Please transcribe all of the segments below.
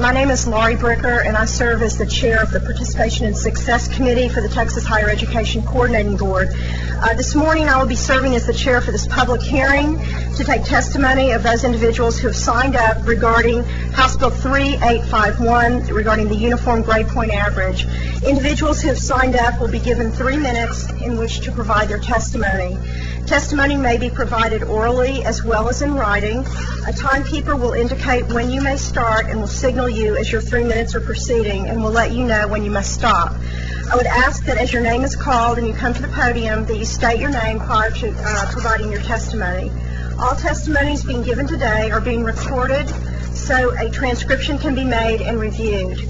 My name is Laurie Bricker, and I serve as the chair of the Participation and Success Committee for the Texas Higher Education Coordinating Board. This morning I will be serving as the chair for this public hearing to take testimony of those individuals who have signed up regarding House Bill 3851 regarding the Uniform Grade Point Average. Individuals who have signed up will be given 3 minutes in which to provide their testimony. Testimony may be provided orally as well as in writing. A timekeeper will indicate when you may start and will signal you as your 3 minutes are proceeding and will let you know when you must stop. I would ask that as your name is called and you come to the podium that you state your name prior to providing your testimony. All testimonies being given today are being recorded so a transcription can be made and reviewed.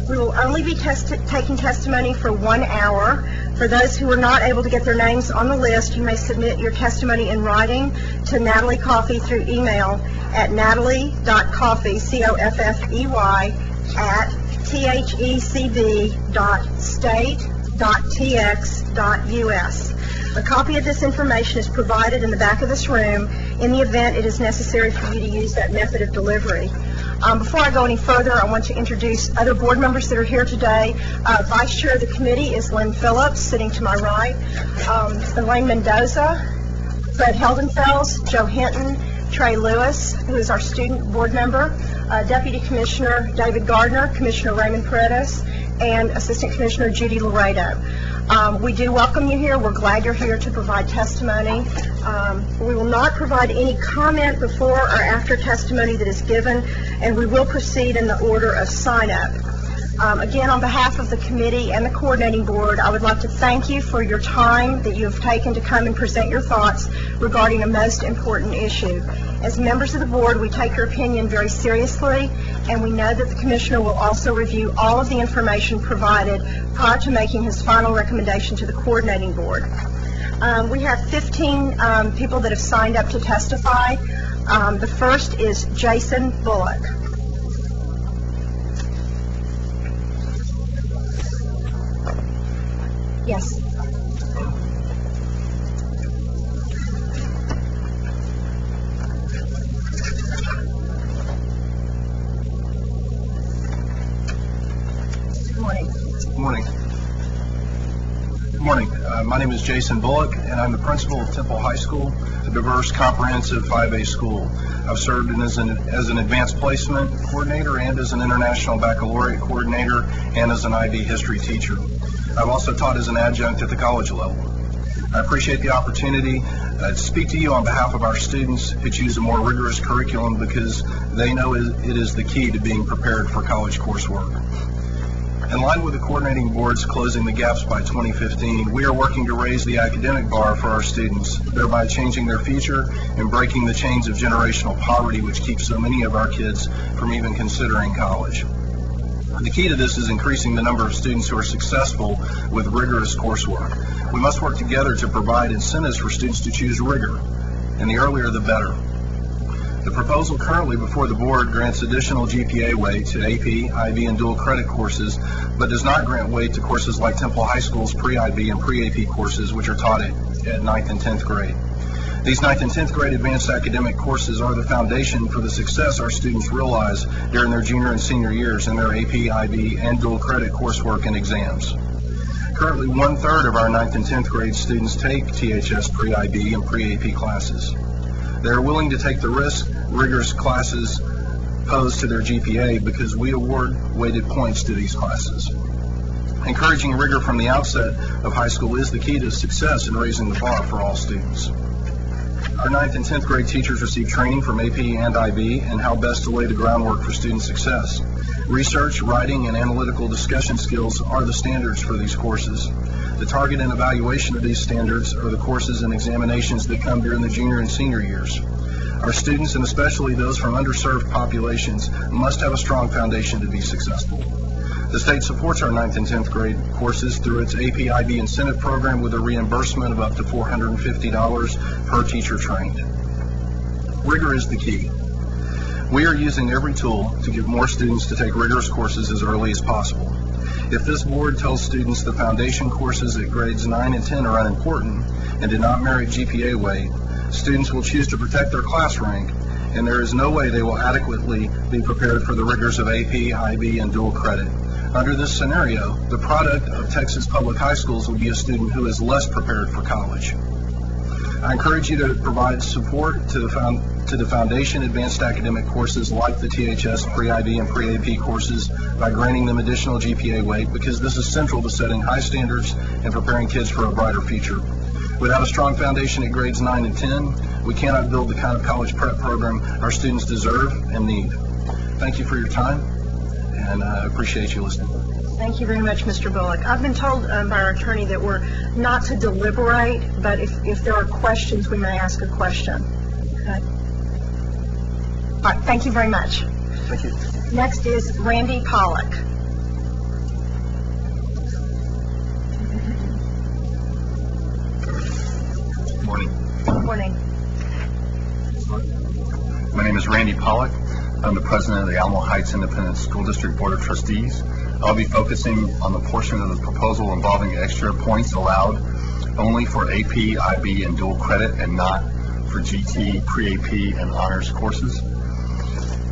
We will only be taking testimony for 1 hour. For those who are not able to get their names on the list, you may submit your testimony in writing to Natalie Coffey through email at natalie.coffey, C-O-F-F-E-Y, at thec.state.tx.us. A copy of this information is provided in the back of this room in the event it is necessary for you to use that method of delivery. Before I go any further, I want to introduce other board members that are here today. Vice Chair of the committee is Lynn Phillips, sitting to my right. Elaine Mendoza, Fred Heldenfels, Joe Hinton, Trey Lewis, who is our student board member, Deputy Commissioner David Gardner, Commissioner Raymond Paredes, and Assistant Commissioner Judy Laredo. We do welcome you here. We're glad you're here to provide testimony. We will not provide any comment before or after testimony that is given, and we will proceed in the order of sign-up. Again, on behalf of the committee and the coordinating board, I would like to thank you for your time that you have taken to come and present your thoughts regarding a most important issue. As members of the board, we take your opinion very seriously, and we know that the commissioner will also review all of the information provided prior to making his final recommendation to the coordinating board. We have 15 people that have signed up to testify. The first is Jason Bullock. Yes. Good morning. My name is Jason Bullock, and I'm the principal of Temple High School, a diverse, comprehensive 5A school. I've served as an advanced placement coordinator and as an international baccalaureate coordinator and as an IB history teacher. I've also taught as an adjunct at the college level. I appreciate the opportunity to speak to you on behalf of our students who choose a more rigorous curriculum because they know it is the key to being prepared for college coursework. In line with the coordinating board's Closing the Gaps by 2015, we are working to raise the academic bar for our students, thereby changing their future and breaking the chains of generational poverty which keeps so many of our kids from even considering college. The key to this is increasing the number of students who are successful with rigorous coursework. We must work together to provide incentives for students to choose rigor, and the earlier the better. The proposal currently before the board grants additional GPA weight to AP, IB, and dual credit courses, but does not grant weight to courses like Temple High School's pre-IB and pre-AP courses, which are taught at 9th and 10th grade. These 9th and 10th grade advanced academic courses are the foundation for the success our students realize during their junior and senior years in their AP, IB, and dual credit coursework and exams. Currently, 1/3 of our 9th and 10th grade students take THS pre-IB and pre-AP classes. They are willing to take the rigorous classes posed to their GPA because we award weighted points to these classes. Encouraging rigor from the outset of high school is the key to success in raising the bar for all students. Our 9th and 10th grade teachers receive training from AP and IB and how best to lay the groundwork for student success. Research, writing, and analytical discussion skills are the standards for these courses. The target and evaluation of these standards are the courses and examinations that come during the junior and senior years. Our students, and especially those from underserved populations, must have a strong foundation to be successful. The state supports our 9th and 10th grade courses through its AP IB incentive program with a reimbursement of up to $450 per teacher trained. Rigor is the key. We are using every tool to get more students to take rigorous courses as early as possible. If this board tells students the foundation courses at grades 9 and 10 are unimportant and do not merit GPA weight, students will choose to protect their class rank and there is no way they will adequately be prepared for the rigors of AP, IB, and dual credit. Under this scenario, the product of Texas public high schools will be a student who is less prepared for college. I encourage you to provide support to the foundation advanced academic courses like the THS pre-IB and pre-AP courses by granting them additional GPA weight, because this is central to setting high standards and preparing kids for a brighter future. Without a strong foundation at grades 9 and 10, we cannot build the kind of college prep program our students deserve and need. Thank you for your time, and I appreciate you listening. Thank you very much, Mr. Bullock. I've been told by our attorney that we're not to deliberate, but if there are questions, we may ask a question. Okay. All right, thank you very much. Thank you. Next is Randy Pollock. Good morning. Good morning. My name is Randy Pollock. I'm the president of the Alamo Heights Independent School District Board of Trustees. I'll be focusing on the portion of the proposal involving extra points allowed only for AP, IB, and dual credit, and not for GT, pre-AP, and honors courses.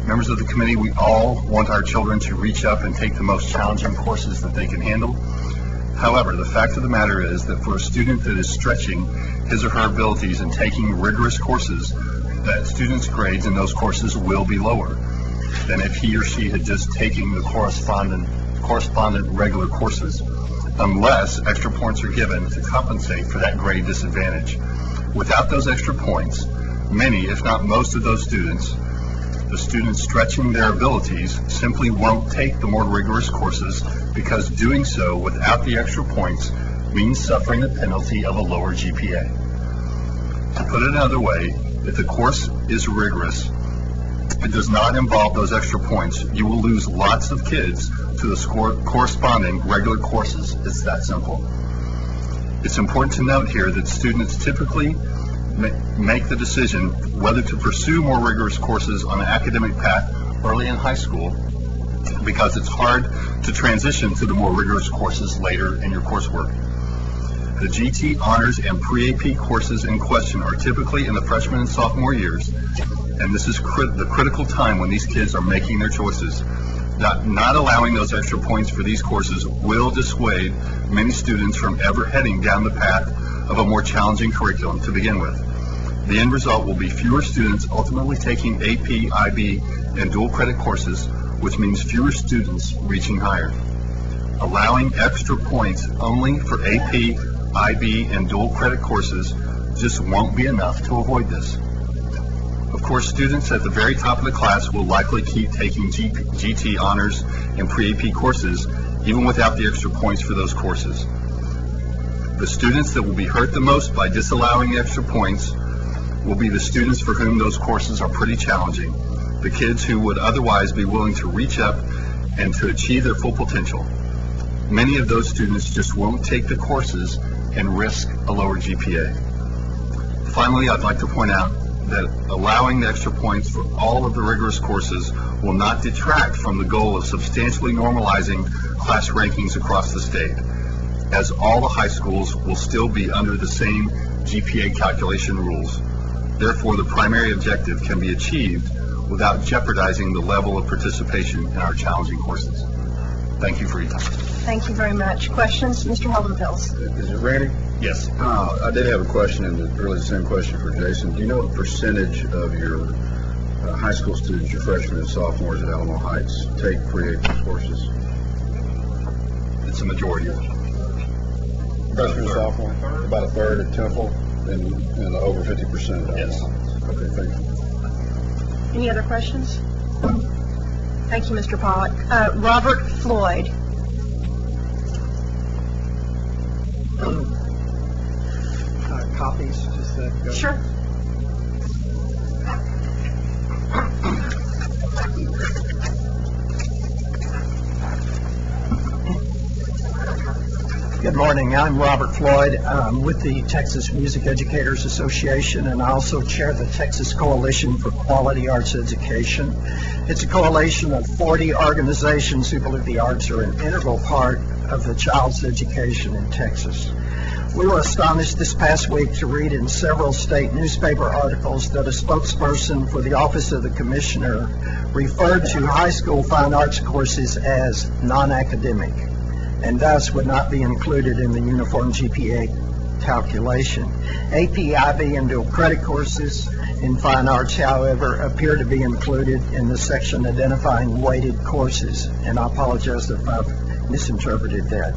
Members of the committee, we all want our children to reach up and take the most challenging courses that they can handle. However, the fact of the matter is that for a student that is stretching his or her abilities and taking rigorous courses, that student's grades in those courses will be lower than if he or she had just taken the correspondent regular courses, unless extra points are given to compensate for that grade disadvantage. Without those extra points, many, if not most of those students, the students stretching their abilities simply won't take the more rigorous courses, because doing so without the extra points means suffering the penalty of a lower GPA. To put it another way, if the course is rigorous, it does not involve those extra points, you will lose lots of kids to the corresponding regular courses. It's that simple. It's important to note here that students typically make the decision whether to pursue more rigorous courses on an academic path early in high school, because it's hard to transition to the more rigorous courses later in your coursework. The GT, honors, and pre-AP courses in question are typically in the freshman and sophomore years, and this is the critical time when these kids are making their choices. Not allowing those extra points for these courses will dissuade many students from ever heading down the path of a more challenging curriculum to begin with. The end result will be fewer students ultimately taking AP, IB, and dual credit courses, which means fewer students reaching higher. Allowing extra points only for AP, IB, and dual credit courses just won't be enough to avoid this. Of course, students at the very top of the class will likely keep taking GT, honors, and pre-AP courses even without the extra points for those courses. The students that will be hurt the most by disallowing extra points will be the students for whom those courses are pretty challenging, the kids who would otherwise be willing to reach up and to achieve their full potential. Many of those students just won't take the courses and risk a lower GPA. Finally, I'd like to point out that allowing the extra points for all of the rigorous courses will not detract from the goal of substantially normalizing class rankings across the state, as all the high schools will still be under the same GPA calculation rules. Therefore, the primary objective can be achieved without jeopardizing the level of participation in our challenging courses. Thank you for your time. Thank you very much. Questions? Mr. Holdenfels. Is it Randy? Yes. I did have a question, and really the same question for Jason. Do you know the percentage of your high school students, your freshmen and sophomores at Alamo Heights, take pre-AP courses? It's a majority. Freshman and sophomore? About a third at Temple, and over 50% at Yes. Alamo Heights. Okay, thank you. Any other questions? Thank you, Mr. Pollock. Robert Floyd. Copies, just that. Sure. Good morning. I'm Robert Floyd with the Texas Music Educators Association, and I also chair the Texas Coalition for Quality Arts Education. It's a coalition of 40 organizations who believe the arts are an integral part of the child's education in Texas. We were astonished this past week to read in several state newspaper articles that a spokesperson for the Office of the Commissioner referred to high school fine arts courses as non-academic, and thus would not be included in the uniform GPA calculation. AP, IB, and dual credit courses in fine arts, however, appear to be included in the section identifying weighted courses, and I apologize if I've misinterpreted that.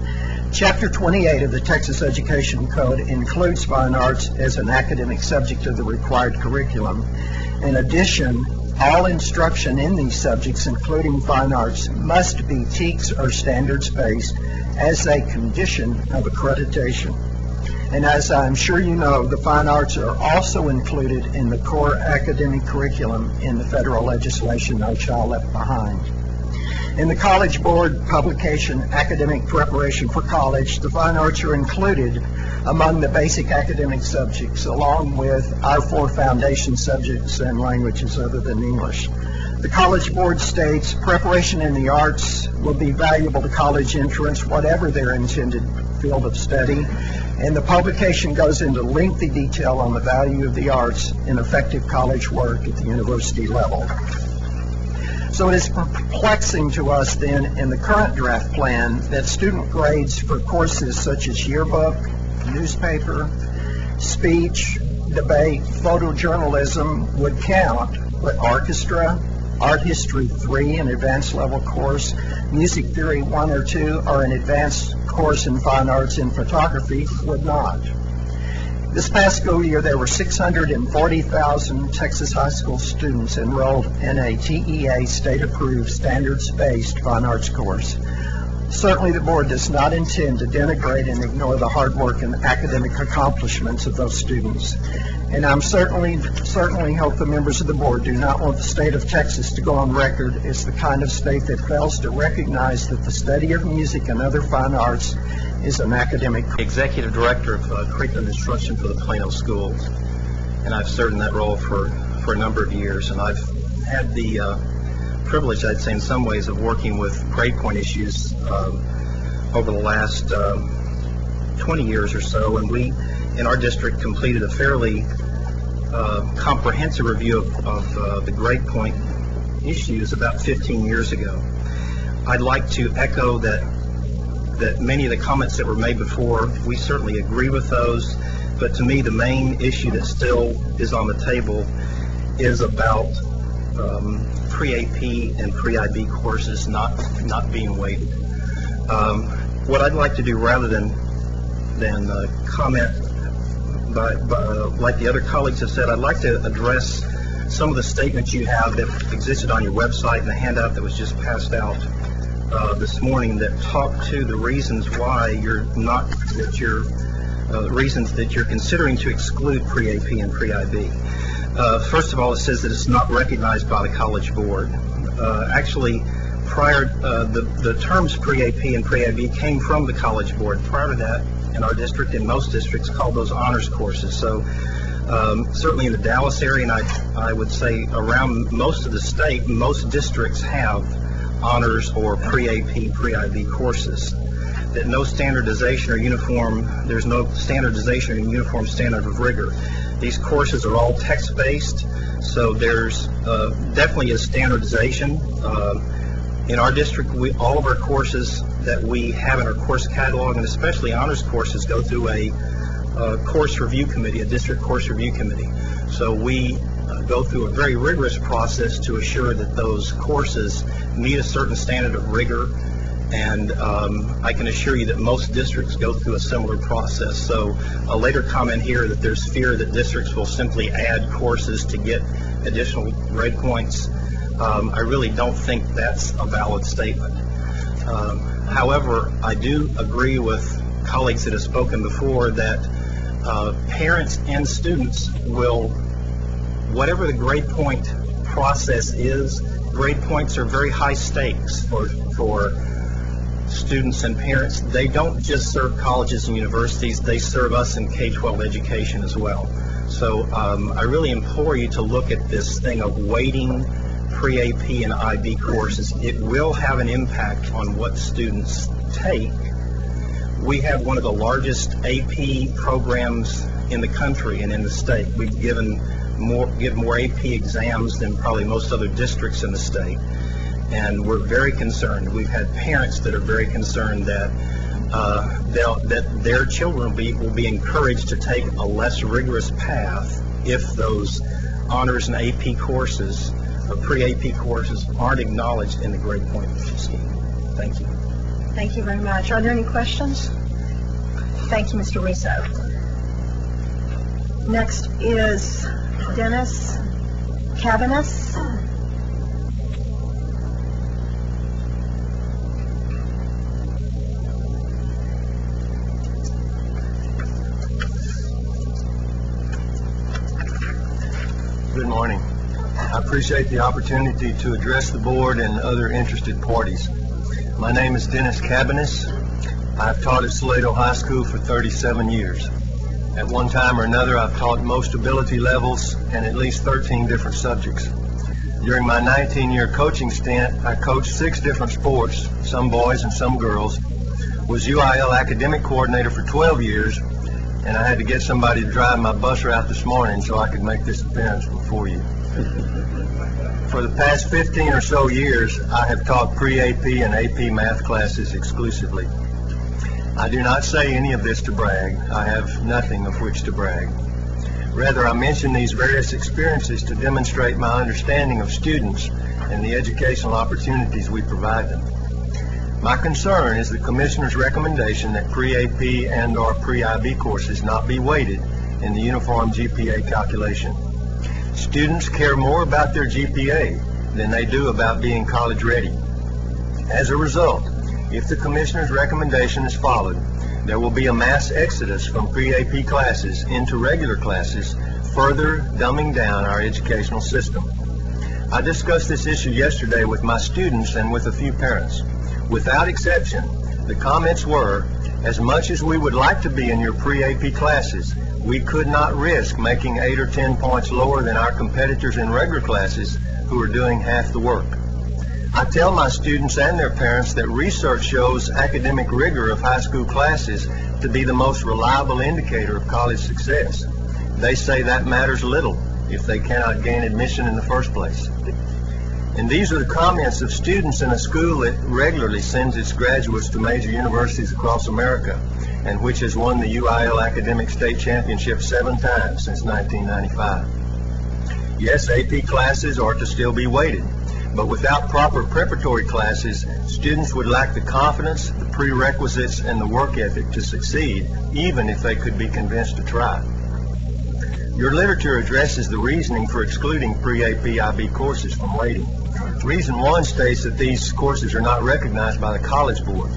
Chapter 28 of the Texas Education Code includes fine arts as an academic subject of the required curriculum. In addition, all instruction in these subjects, including fine arts, must be TEKS or standards-based as a condition of accreditation. And as I'm sure you know, the fine arts are also included in the core academic curriculum in the federal legislation, No Child Left Behind. In the College Board publication, Academic Preparation for College, the fine arts are included among the basic academic subjects, along with our 4 foundation subjects and languages other than English. The College Board states preparation in the arts will be valuable to college entrants, whatever their intended field of study, and the publication goes into lengthy detail on the value of the arts in effective college work at the university level. So it is perplexing to us then in the current draft plan that student grades for courses such as yearbook, newspaper, speech, debate, photojournalism would count, but orchestra, art history 3, an advanced level course, music theory 1 or 2, or an advanced course in fine arts and photography would not. This past school year, there were 640,000 Texas high school students enrolled in a TEA state-approved standards-based fine arts course. Certainly the board does not intend to denigrate and ignore the hard work and academic accomplishments of those students. And I'm certainly hope the members of the board do not want the state of Texas to go on record as the kind of state that fails to recognize that the study of music and other fine arts is an academic. Executive Director of Curriculum Instruction for the Plano Schools, and I've served in that role for a number of years, and I've had the privilege, I'd say in some ways, of working with grade point issues over the last 20 years or so, and we in our district completed a fairly comprehensive review of the grade point issues about 15 years ago. I'd like to echo that many of the comments that were made before, we certainly agree with those, but to me the main issue that still is on the table is about pre-AP and pre-IB courses not being weighted. What I'd like to do, rather than comment like the other colleagues have said, I'd like to address some of the statements you have that existed on your website and the handout that was just passed out this morning that talk to the reasons why reasons that you're considering to exclude pre-AP and pre-IB. First of all, it says that it's not recognized by the College Board. Actually, the terms pre-AP and pre-IB came from the College Board. Prior to that, in our district and most districts called those honors courses. So certainly in the Dallas area, and I would say around most of the state, most districts have honors or pre-AP, pre-IB courses. That no standardization or uniform, there's no standardization or uniform standard of rigor. These courses are all text-based, so there's definitely a standardization. In our district, all of our courses that we have in our course catalog, and especially honors courses, go through a course review committee, a district course review committee. So we go through a very rigorous process to assure that those courses meet a certain standard of rigor, and I can assure you that most districts go through a similar process. So a later comment here that there's fear that districts will simply add courses to get additional grade points, I really don't think that's a valid statement. However, I do agree with colleagues that have spoken before that parents and students will, whatever the grade point process is, grade points are very high stakes for students and parents. They don't just serve colleges and universities, they serve us in K-12 education as well. So I really implore you to look at this thing of weighting pre-AP and IB courses. It will have an impact on what students take We have one of the largest AP programs in the country and in the state. We've give more AP exams than probably most other districts in the state. And we're very concerned. We've had parents that are very concerned that that their children will be encouraged to take a less rigorous path if those honors and AP courses or pre-AP courses aren't acknowledged in the grade point scheme. Thank you. Thank you very much. Are there any questions? Thank you, Mr. Russo. Next is Dennis Cabanis. Good morning. I appreciate the opportunity to address the board and other interested parties. My name is Dennis Cabanis. I've taught at Salado High School for 37 years. At one time or another, I've taught most ability levels and at least 13 different subjects. During my 19-year coaching stint, I coached 6 different sports, some boys and some girls, was UIL academic coordinator for 12 years, and I had to get somebody to drive my bus route this morning so I could make this appearance before you. For the past 15 or so years, I have taught pre-AP and AP math classes exclusively. I do not say any of this to brag. I have nothing of which to brag. Rather, I mention these various experiences to demonstrate my understanding of students and the educational opportunities we provide them. My concern is the Commissioner's recommendation that pre-AP and/or pre-IB courses not be weighted in the uniform GPA calculation. Students care more about their GPA than they do about being college ready. As a result, if the Commissioner's recommendation is followed, there will be a mass exodus from pre-AP classes into regular classes, further dumbing down our educational system. I discussed this issue yesterday with my students and with a few parents. Without exception, the comments were, as much as we would like to be in your pre-AP classes, we could not risk making 8 or 10 points lower than our competitors in regular classes who are doing half the work. I tell my students and their parents that research shows academic rigor of high school classes to be the most reliable indicator of college success. They say that matters little if they cannot gain admission in the first place. And these are the comments of students in a school that regularly sends its graduates to major universities across America and which has won the UIL Academic State Championship 7 times since 1995. Yes, AP classes are to still be weighted, but without proper preparatory classes, students would lack the confidence, the prerequisites, and the work ethic to succeed, even if they could be convinced to try. Your literature addresses the reasoning for excluding pre-AP IB courses from weighting. Reason 1 states that these courses are not recognized by the College Board.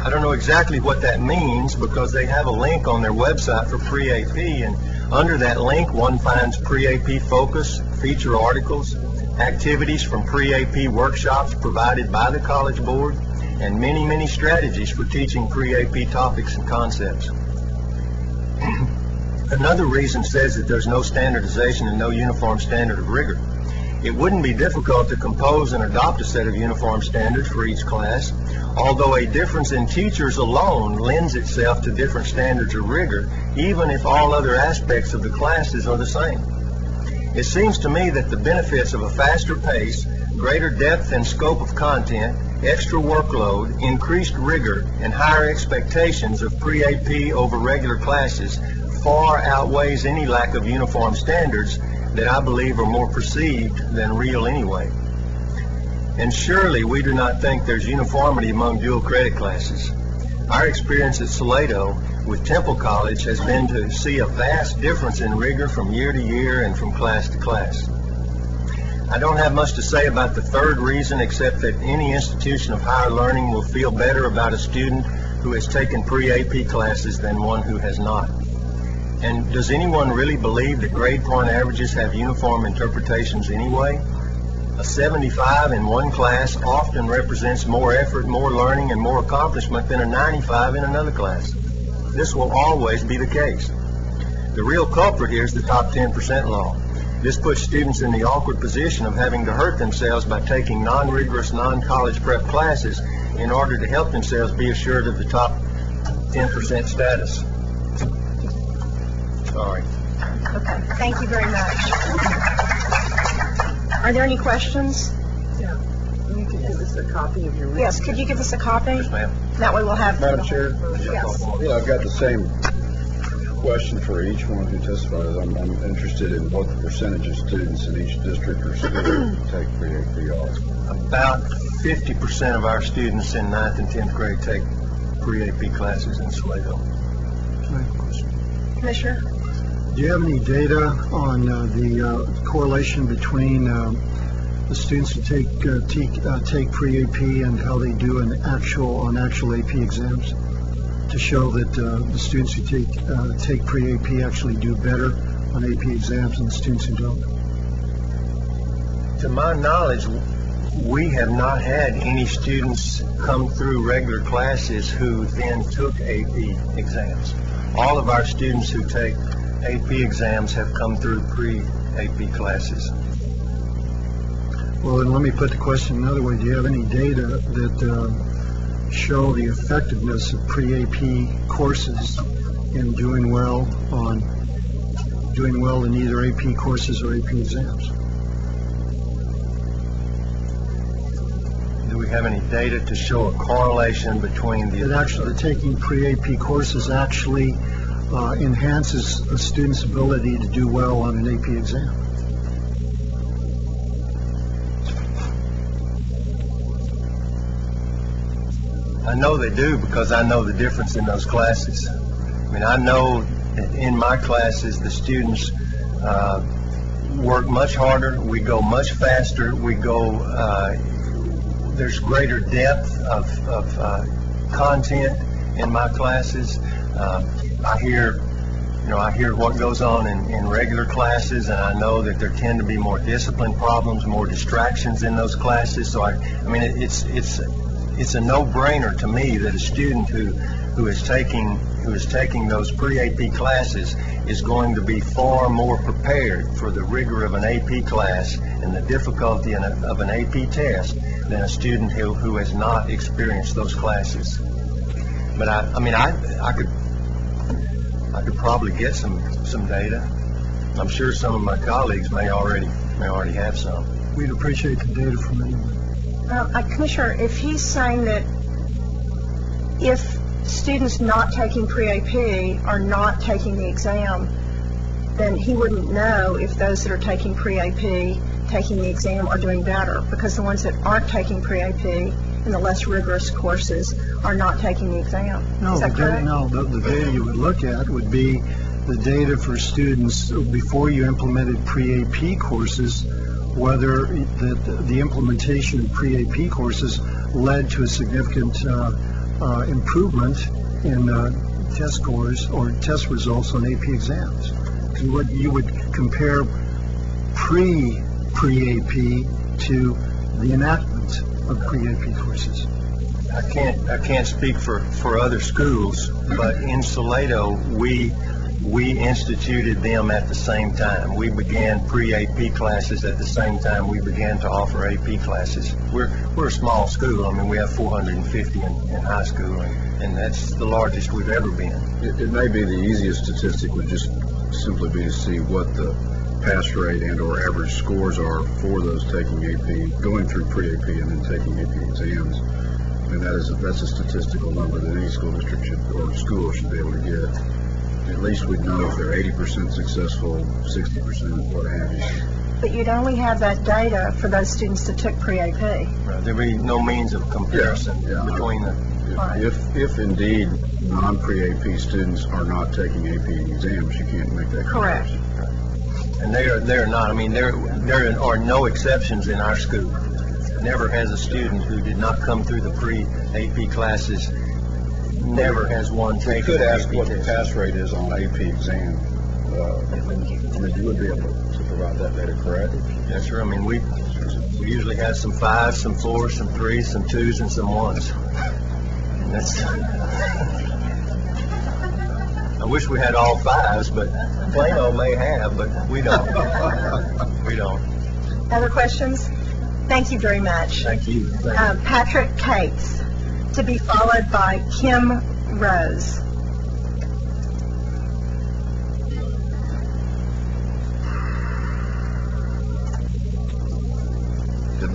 I don't know exactly what that means because they have a link on their website for pre-AP, and under that link one finds pre-AP focus, feature articles, activities from pre-AP workshops provided by the College Board, and many, many strategies for teaching pre-AP topics and concepts. Another reason says that there's no standardization and no uniform standard of rigor. It wouldn't be difficult to compose and adopt a set of uniform standards for each class, although a difference in teachers alone lends itself to different standards of rigor, even if all other aspects of the classes are the same. It seems to me that the benefits of a faster pace, greater depth and scope of content, extra workload, increased rigor, and higher expectations of pre-AP over regular classes far outweighs any lack of uniform standards that I believe are more perceived than real anyway. And surely we do not think there's uniformity among dual credit classes. Our experience at Salado with Temple College has been to see a vast difference in rigor from year to year and from class to class. I don't have much to say about the third reason except that any institution of higher learning will feel better about a student who has taken pre-AP classes than one who has not. And does anyone really believe that grade point averages have uniform interpretations anyway? A 75 in one class often represents more effort, more learning, and more accomplishment than a 95 in another class. This will always be the case. The real culprit here is the top 10% law. This puts students in the awkward position of having to hurt themselves by taking non-rigorous, non-college prep classes in order to help themselves be assured of the top 10% status. Sorry. Okay, thank you very much. Are there any questions? You could give us a copy of your... Yes, could you give us a copy? Yes, ma'am. That way we'll have... Madam Chair? Yes. Yeah, I've got the same question for each one who testifies. I'm interested in what the percentage of students in each district or school take pre-AP are. About 50% of our students in 9th and 10th grade take pre-AP classes in Salado. Commissioner? Do you have any data on the correlation between the students who take pre-AP and how they do on actual AP exams, to show that the students who take pre-AP actually do better on AP exams than the students who don't? To my knowledge, we have not had any students come through regular classes who then took AP exams. All of our students who take AP exams have come through pre-AP classes. Well, then let me put the question another way. Do you have any data that show the effectiveness of pre-AP courses in doing well in either AP courses or AP exams? Do we have any data to show a correlation between the... That actually taking pre-AP courses actually enhances a student's ability to do well on an AP exam? I know they do, because I know the difference in those classes. I mean, I know that in my classes the students work much harder, we go much faster, there's greater depth of content in my classes. I hear what goes on in regular classes, and I know that there tend to be more discipline problems, more distractions in those classes. So I mean, it's a no-brainer to me that a student who is taking those pre-AP classes is going to be far more prepared for the rigor of an AP class and the difficulty of an AP test than a student who has not experienced those classes. But I could probably get some data. I'm sure some of my colleagues may already have some. We'd appreciate the data from anyone. Commissioner, if he's saying that if students not taking pre-AP are not taking the exam, then he wouldn't know if those that are taking pre-AP taking the exam are doing better, because the ones that aren't taking pre-AP in the less rigorous courses are not taking the exam. Is that correct? The data you would look at would be the data for students before you implemented pre-AP courses, whether the implementation of pre-AP courses led to a significant improvement in test scores or test results on AP exams. So what you would compare pre-AP to the enactment of pre-AP courses. I can't speak for other schools, but in Salado we instituted them at the same time. We began pre-AP classes at the same time we began to offer AP classes. We're a small school. I mean, we have 450 in high school, and that's the largest we've ever been. It may be the easiest statistic would just simply be to see what the pass rate and or average scores are for those taking AP, going through pre-AP and then taking AP exams. And that's a statistical number that any school district school should be able to get. At least we'd know if they're 80% successful, 60%, what have you. But you'd only have that data for those students that took pre-AP. Right. There'd be no means of comparison between them. Right. If indeed non-pre-AP students are not taking AP exams, you can't make that Correct. comparison. And they are not. I mean, there are no exceptions in our school. Never has a student who did not come through the pre-AP classes never has one taken. You could ask AP what the test. pass rate is on AP exam. I mean, you would be able to provide that data, correct? Yes, sir. I mean, we usually have some 5s, some 4s, some 3s, some 2s, and some 1s. And that's. I wish we had all 5s, but Plano may have, but we don't. We don't. Other questions? Thank you very much. Thank you. Patrick Cates, to be followed by Kim Rose.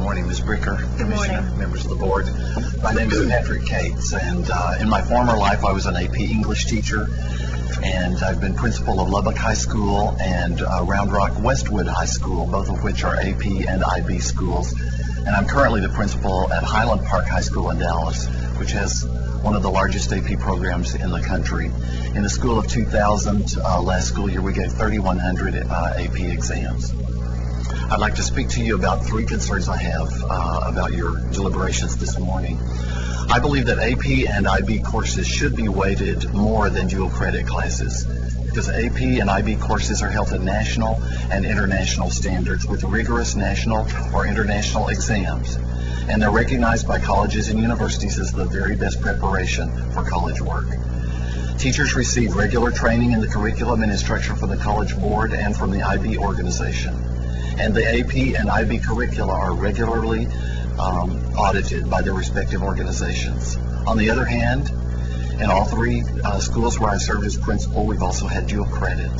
morning, Ms. Bricker, Good morning. Commissioner, members of the board. My name is Patrick Cates, and in my former life, I was an AP English teacher, and I've been principal of Lubbock High School and Round Rock Westwood High School, both of which are AP and IB schools. And I'm currently the principal at Highland Park High School in Dallas, which has one of the largest AP programs in the country. In the school of 2000, last school year, we gave 3,100 AP exams. I'd like to speak to you about three concerns I have about your deliberations this morning. I believe that AP and IB courses should be weighted more than dual credit classes, because AP and IB courses are held to national and international standards with rigorous national or international exams, and they're recognized by colleges and universities as the very best preparation for college work. Teachers receive regular training in the curriculum and instruction from the College Board and from the IB organization. And the AP and IB curricula are regularly audited by their respective organizations. On the other hand, in all three schools where I served as principal, we've also had dual credit.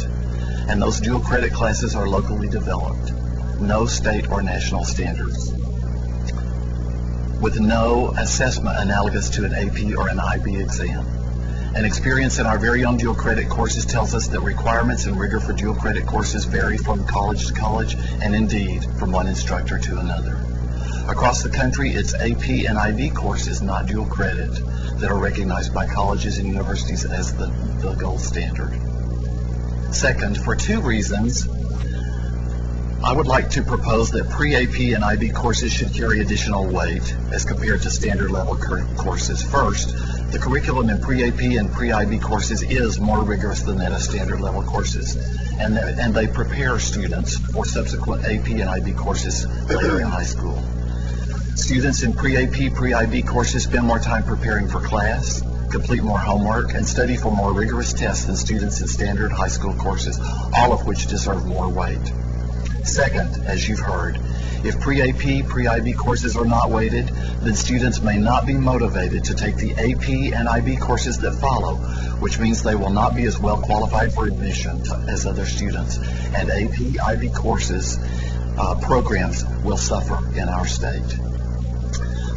And those dual credit classes are locally developed, no state or national standards, with no assessment analogous to an AP or an IB exam. And experience in our very own dual credit courses tells us that requirements and rigor for dual credit courses vary from college to college, and indeed from one instructor to another. Across the country, it's AP and IB courses, not dual credit, that are recognized by colleges and universities as the gold standard. Second, for two reasons, I would like to propose that pre-AP and IB courses should carry additional weight as compared to standard level courses. First, the curriculum in pre-AP and pre-IB courses is more rigorous than that of standard level courses, and they prepare students for subsequent AP and IB courses later in high school. Students in pre-AP, pre-IB courses spend more time preparing for class, complete more homework, and study for more rigorous tests than students in standard high school courses, all of which deserve more weight. Second, as you've heard, if pre-AP, pre-IB courses are not weighted, then students may not be motivated to take the AP and IB courses that follow, which means they will not be as well qualified for admission as other students. And AP, IB courses programs will suffer in our state.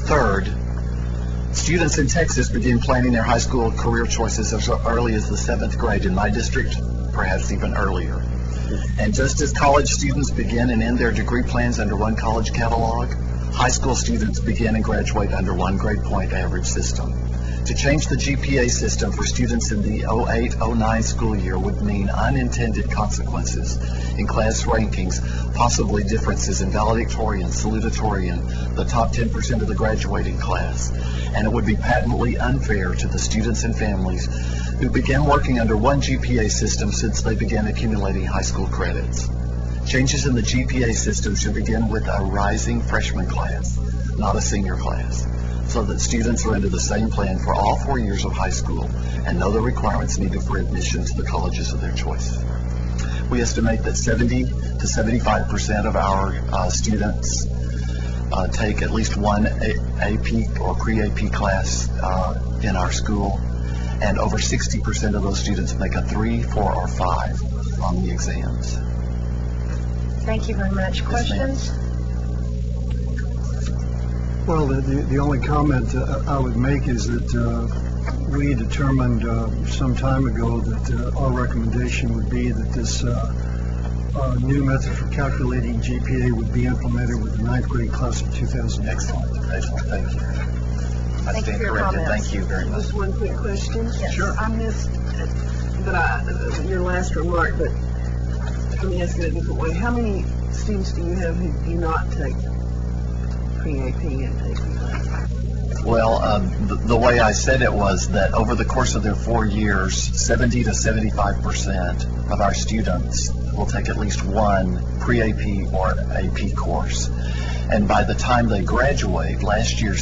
Third, students in Texas begin planning their high school career choices as early as the 7th grade. In my district, perhaps even earlier. And just as college students begin and end their degree plans under one college catalog, high school students begin and graduate under one grade point average system. To change the GPA system for students in the 08-09 school year would mean unintended consequences in class rankings, possibly differences in valedictorian, salutatorian, the top 10% of the graduating class. And it would be patently unfair to the students and families who began working under one GPA system since they began accumulating high school credits. Changes in the GPA system should begin with a rising freshman class, not a senior class, so that students are under the same plan for all 4 years of high school and know the requirements needed for admission to the colleges of their choice. We estimate that 70 to 75% of our students take at least one AP or pre-AP class in our school, and over 60% of those students make a 3, 4, or 5 on the exams. Thank you very much. Questions? Well, the only comment I would make is that we determined some time ago that our recommendation would be that this new method for calculating GPA would be implemented with the 9th grade class of 2000. Excellent, thank you. I Thank you stand for your corrected. comments. Thank you very much. Just one quick question. Yes. Sure. I missed your last remark, but let me ask it a different way. How many students do you have who do not take pre-AP and AP? Well, the way I said it was that over the course of their 4 years, 70 to 75% of our students will take at least one pre-AP or AP course. And by the time they graduate, last year,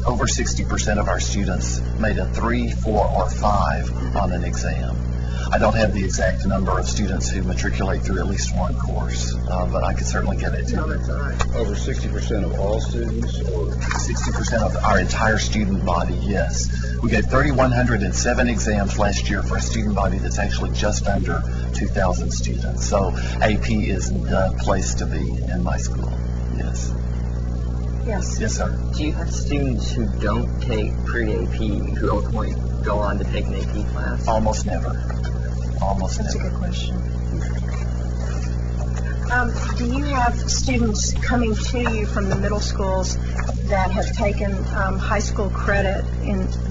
over 60% of our students made a 3, 4, or 5 on an exam. I don't have the exact number of students who matriculate through at least one course, but I could certainly get it to you. Over 60% of all students, or 60% of our entire student body, yes. We gave 3,107 exams last year for a student body that's actually just under 2,000 students. So AP is the place to be in my school, yes. Yes. Yes, sir. Do you have students who don't take pre-AP who ultimately go on to take an AP class? Almost never. Almost That's a never. good question. Do you have students coming to you from the middle schools that have taken high school credit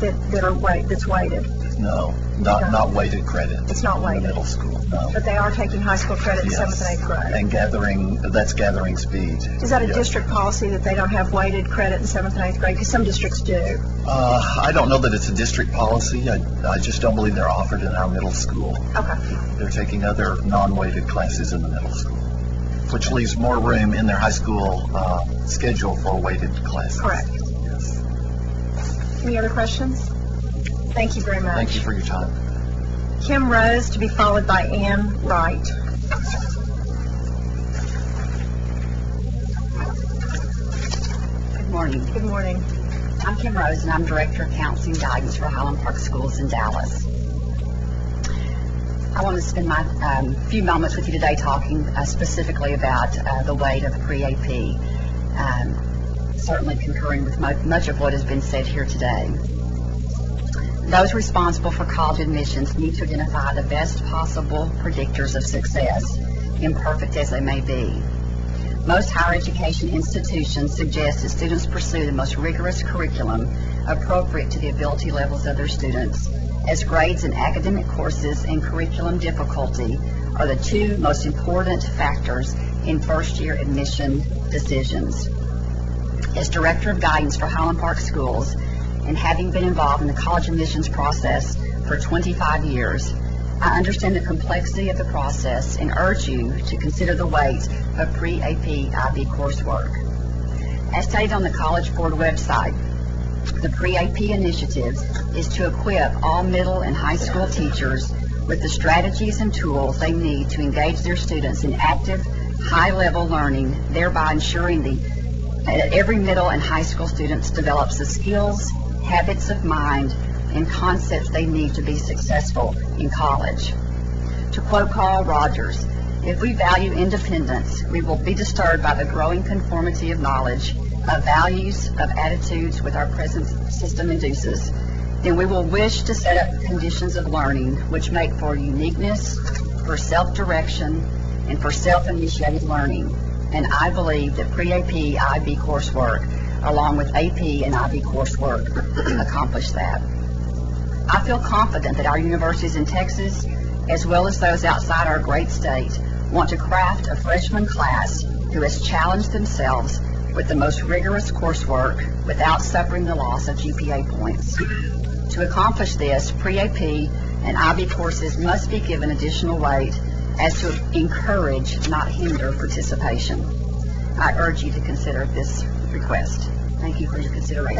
that's weighted? No, not weighted credit. It's not in the weighted. middle school, no. But they are taking high school credit in Yes. 7th and 8th grade. And that's gathering speed. Is that a Yes. district policy that they don't have weighted credit in 7th and 8th grade? Because some districts do. I don't know that it's a district policy. I just don't believe they're offered in our middle school. Okay. They're taking other non-weighted classes in the middle school, which leaves more room in their high school schedule for weighted classes. Correct. Yes. Any other questions? Thank you very much. Thank you for your time. Kim Rose, to be followed by Ann Wright. Good morning. Good morning. I'm Kim Rose, and I'm Director of Counseling Guidance for Highland Park Schools in Dallas. I want to spend my few moments with you today talking specifically about the weight of pre-AP, certainly concurring with much of what has been said here today. Those responsible for college admissions need to identify the best possible predictors of success, imperfect as they may be. Most higher education institutions suggest that students pursue the most rigorous curriculum appropriate to the ability levels of their students, as grades in academic courses and curriculum difficulty are the two most important factors in first-year admission decisions. As Director of Guidance for Highland Park Schools, and having been involved in the college admissions process for 25 years, I understand the complexity of the process and urge you to consider the weight of pre-AP IB coursework. As stated on the College Board website, the pre-AP initiative is to equip all middle and high school teachers with the strategies and tools they need to engage their students in active, high-level learning, thereby ensuring that every middle and high school student develops the skills, habits of mind, and concepts they need to be successful in college. To quote Carl Rogers, "If we value independence, we will be disturbed by the growing conformity of knowledge, of values, of attitudes with our present system induces. Then we will wish to set up conditions of learning which make for uniqueness, for self-direction, and for self-initiated learning. And I believe that pre-AP IB coursework, along with AP and IB coursework, accomplish that. I feel confident that our universities in Texas, as well as those outside our great state, want to craft a freshman class who has challenged themselves with the most rigorous coursework without suffering the loss of GPA points. To accomplish this, pre-AP and IB courses must be given additional weight as to encourage, not hinder, participation. I urge you to consider this request. Thank you for your consideration.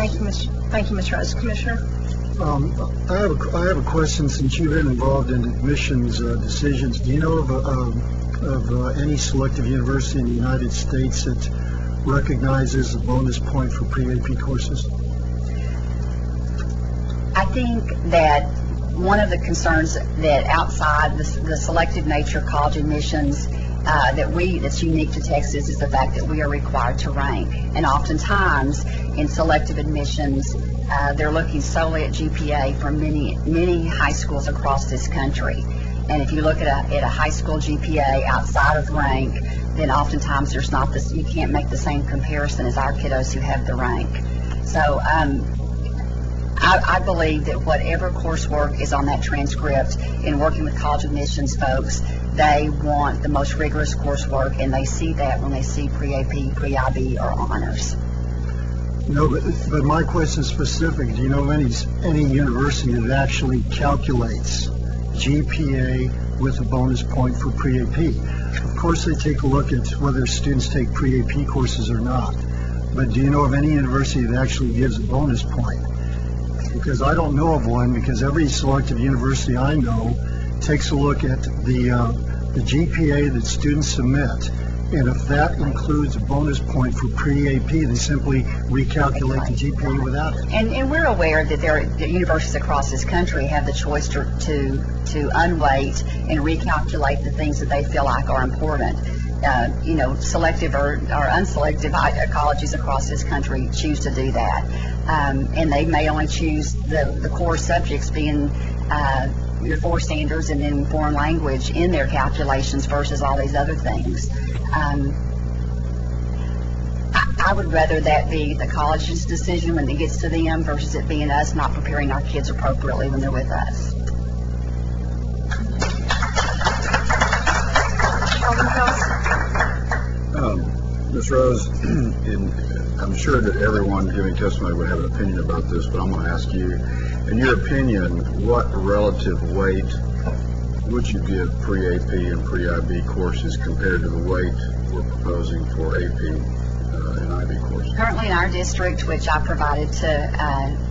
Thank you, Ms. Rose. Commissioner? I have a question. Since you've been involved in admissions decisions, do you know of any selective university in the United States that recognizes a bonus point for pre-AP courses? I think that one of the concerns that outside the selective nature of college admissions that's unique to Texas is the fact that we are required to rank. And oftentimes in selective admissions, they're looking solely at GPA for many high schools across this country. And if you look at a high school GPA outside of rank, then oftentimes there's not this, you can't make the same comparison as our kiddos who have the rank. So I believe that whatever coursework is on that transcript, in working with college admissions folks, they want the most rigorous coursework, and they see that when they see pre-AP, pre-IB, or honors. No, but my question is specific. Do you know of any university that actually calculates GPA with a bonus point for pre-AP? Of course, they take a look at whether students take pre-AP courses or not. But do you know of any university that actually gives a bonus point? Because I don't know of one, because every selective university I know takes a look at the GPA that students submit. And if that includes a bonus point for pre-AP, they simply recalculate the GPA without it. And we're aware that the universities across this country have the choice to unweight and recalculate the things that they feel like are important. selective or unselective colleges across this country choose to do that. And they may only choose the core subjects being your 4 standards and then foreign language in their calculations versus all these other things. I would rather that be the college's decision when it gets to them versus it being us not preparing our kids appropriately when they're with us. Ms. Rose, I'm sure that everyone giving testimony would have an opinion about this, but I'm going to ask you, in your opinion, what relative weight would you give pre-AP and pre-IB courses compared to the weight we're proposing for AP and IB courses? Currently in our district, which I provided to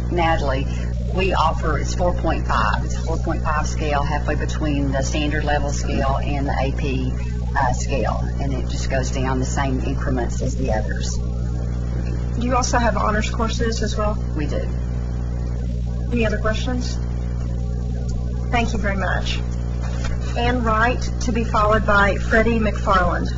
Natalie, we offer, it's 4.5. It's a 4.5 scale, halfway between the standard level scale and the AP scale, and it just goes down the same increments as the others. Do you also have honors courses as well? We do. Any other questions? Thank you very much. Ann Wright, to be followed by Freddie McFarland.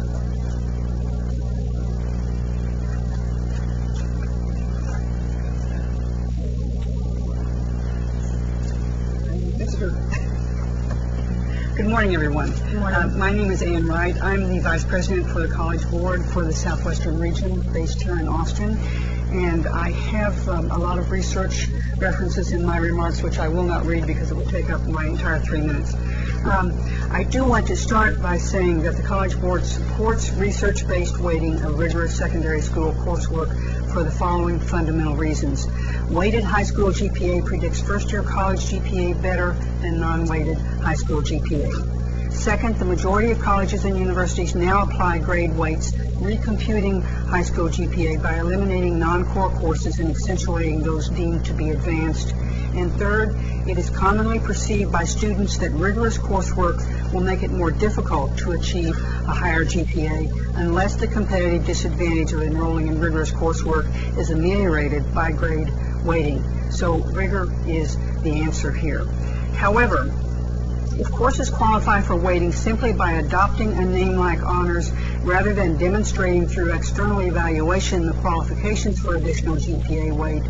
Good morning, everyone. Good morning. My name is Ann Wright. I'm the Vice President for the College Board for the Southwestern region based here in Austin. And I have a lot of research references in my remarks, which I will not read because it would take up my entire 3 minutes. I do want to start by saying that the College Board supports research-based weighting of rigorous secondary school coursework for the following fundamental reasons. Weighted high school GPA predicts first-year college GPA better than non-weighted high school GPA. Second, the majority of colleges and universities now apply grade weights, recomputing high school GPA by eliminating non-core courses and accentuating those deemed to be advanced. And third, it is commonly perceived by students that rigorous coursework will make it more difficult to achieve a higher GPA unless the competitive disadvantage of enrolling in rigorous coursework is ameliorated by grade weighting. So rigor is the answer here. However, if courses qualify for weighting simply by adopting a name like honors rather than demonstrating through external evaluation the qualifications for additional GPA weight,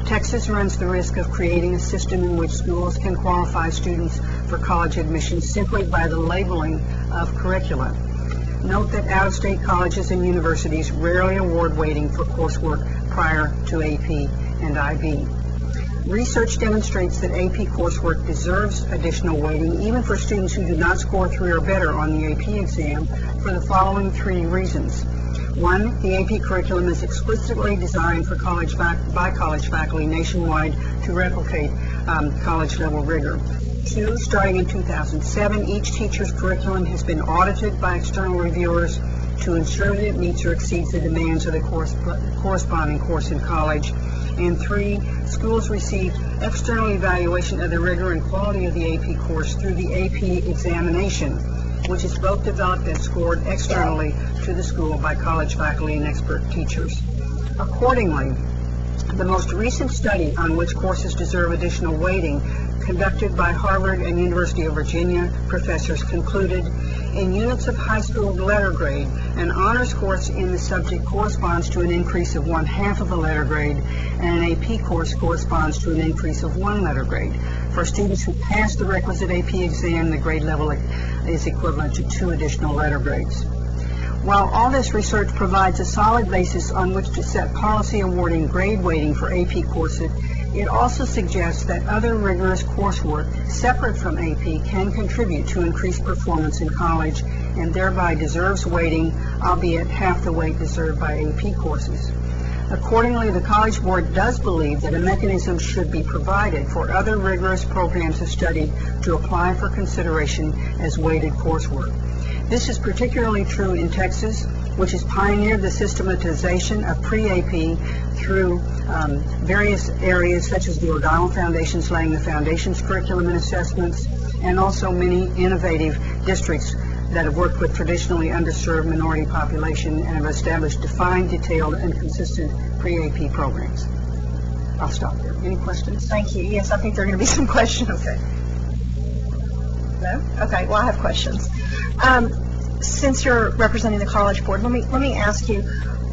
Texas runs the risk of creating a system in which schools can qualify students for college admission simply by the labeling of curricula. Note that out-of-state colleges and universities rarely award weighting for coursework prior to AP and IB. Research demonstrates that AP coursework deserves additional weighting even for students who do not score 3 or better on the AP exam for the following 3 reasons. 1, the AP curriculum is explicitly designed for by college faculty nationwide to replicate college-level rigor. 2, starting in 2007, each teacher's curriculum has been audited by external reviewers to ensure that it meets or exceeds the demands of the corresponding course in college. And 3, schools receive external evaluation of the rigor and quality of the AP course through the AP examination, which is both developed and scored externally to the school by college faculty and expert teachers. Accordingly, the most recent study on which courses deserve additional weighting, conducted by Harvard and University of Virginia professors, concluded in units of high school letter grade, an honors course in the subject corresponds to an increase of 1/2 of a letter grade, and an AP course corresponds to an increase of 1 letter grade. For students who pass the requisite AP exam, the grade level is equivalent to 2 additional letter grades. While all this research provides a solid basis on which to set policy awarding grade weighting for AP courses, it also suggests that other rigorous coursework separate from AP can contribute to increased performance in college and thereby deserves weighting, albeit half the weight deserved by AP courses. Accordingly, the College Board does believe that a mechanism should be provided for other rigorous programs of study to apply for consideration as weighted coursework. This is particularly true in Texas, which has pioneered the systematization of pre-AP through various areas such as the O'Donnell Foundation's laying the foundations curriculum and assessments, and also many innovative districts that have worked with traditionally underserved minority population and have established defined, detailed, and consistent pre-AP programs. I'll stop there. Any questions? Thank you. Yes, I think there are going to be some questions. Okay. No? Okay, well, I have questions. since you're representing the College Board, let me ask you,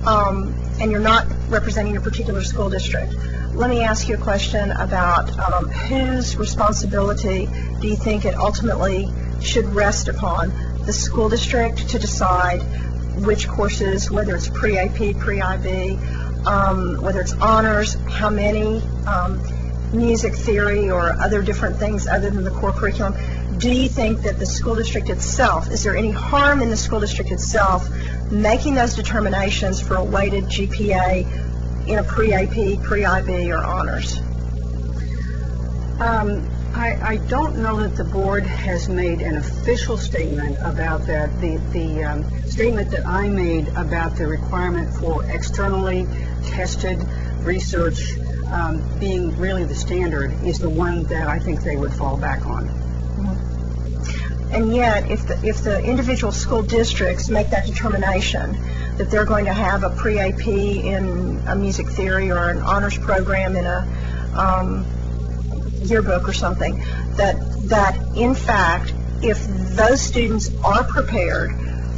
and you're not representing a particular school district, let me ask you a question about whose responsibility do you think it ultimately should rest upon? The school district to decide which courses, whether it's pre-AP, pre-IB, whether it's honors, how many, music theory or other different things other than the core curriculum. Do you think that the school district itself, is there any harm in the school district itself making those determinations for a weighted GPA in a pre-AP, pre-IB, or honors? I don't know that the board has made an official statement about that. The statement that I made about the requirement for externally tested research being really the standard is the one that I think they would fall back on. And yet, if the individual school districts make that determination that they're going to have a pre-AP in a music theory or an honors program in a yearbook or something, that in fact, if those students are prepared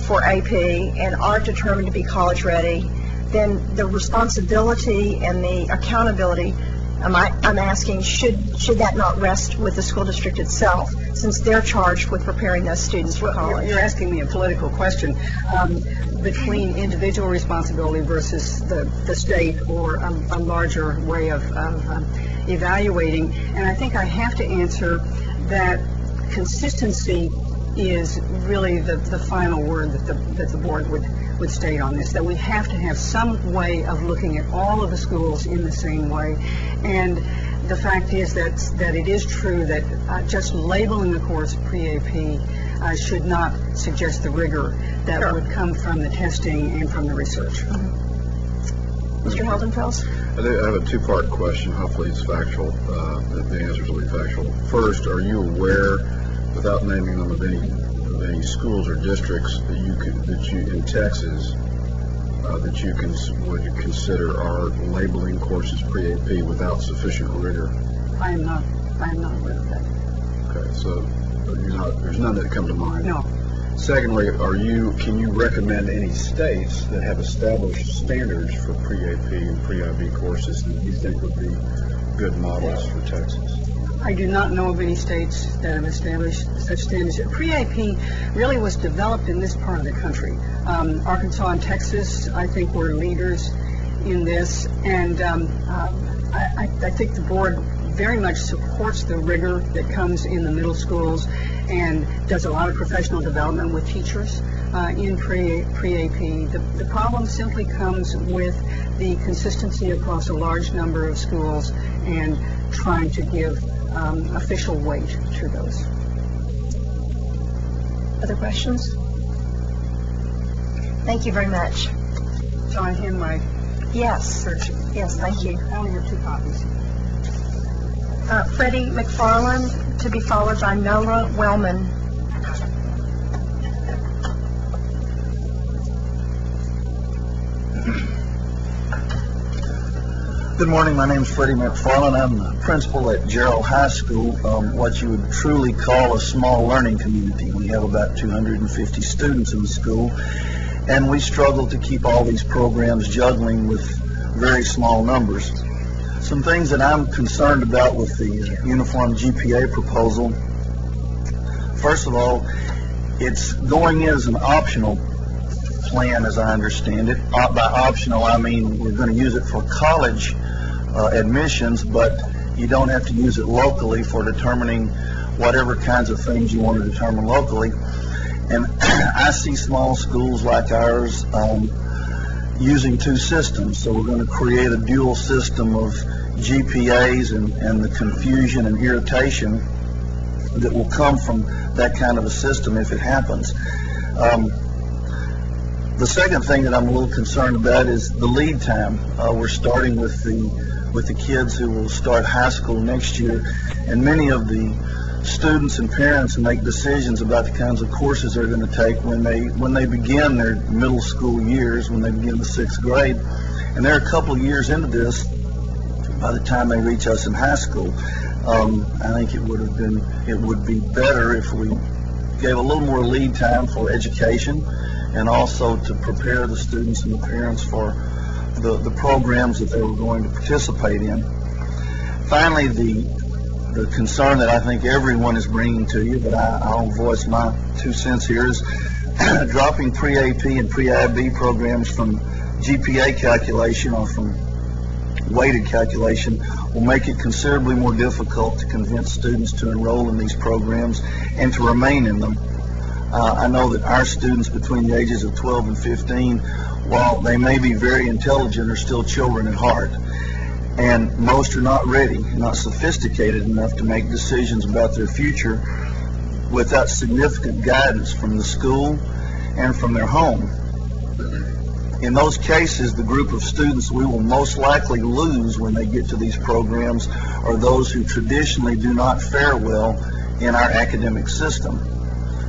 for AP and are determined to be college ready, then the responsibility and the accountability, I'm asking, should that not rest with the school district itself, since they're charged with preparing those students for college? You're asking me a political question between individual responsibility versus the state, or a larger way of evaluating. And I think I have to answer that consistency is really the final word that the board would state on this, that we have to have some way of looking at all of the schools in the same way. And the fact is that it is true that just labeling the course pre-AP should not suggest the rigor that would come from the testing and from the research. Mr. Heldenfels? I have a two-part question. Hopefully it's factual. The answers will be factual. First, are you aware, without naming them, of any schools or districts that you in Texas that you would consider are labeling courses pre-AP without sufficient rigor? I am not aware of that. Okay, so there's none that come to mind. No. Secondly, can you recommend any states that have established standards for pre-AP and pre-IB courses that you think would be good models for Texas? I do not know of any states that have established such standards. Pre-AP really was developed in this part of the country. Arkansas and Texas, I think, were leaders in this, and I think the board very much supports the rigor that comes in the middle schools and does a lot of professional development with teachers in pre-AP. The problem simply comes with the consistency across a large number of schools and trying to give official weight to those. Other questions? Thank you very much. So I hand my search. Yes, thank you. I only have 2 copies. Freddie McFarland, to be followed by Nola Wellman. Good morning. My name is Freddie McFarland. I'm the principal at Gerald High School, what you would truly call a small learning community. We have about 250 students in the school, and we struggle to keep all these programs juggling with very small numbers. Some things that I'm concerned about with the uniform GPA proposal. First of all, it's going in as an optional plan, as I understand it. By optional, I mean we're going to use it for college admissions, but you don't have to use it locally for determining whatever kinds of things you want to determine locally. And I see small schools like ours using 2 systems. So we're going to create a dual system of GPAs and the confusion and irritation that will come from that kind of a system if it happens. The second thing that I'm a little concerned about is the lead time. We're starting with the kids who will start high school next year, and many of the students and parents make decisions about the kinds of courses they're going to take when they begin their middle school years, when they begin the 6th grade, and they're a couple of years into this by the time they reach us in high school. I think it would be better if we gave a little more lead time for education and also to prepare the students and the parents for the programs that they were going to participate in. Finally, the concern that I think everyone is bringing to you, but I'll voice my 2 cents here, is dropping pre-AP and pre-IB programs from GPA calculation or from weighted calculation will make it considerably more difficult to convince students to enroll in these programs and to remain in them. I know that our students between the ages of 12 and 15, while they may be very intelligent, are still children at heart. And most are not ready, not sophisticated enough to make decisions about their future without significant guidance from the school and from their home. In those cases, the group of students we will most likely lose when they get to these programs are those who traditionally do not fare well in our academic system.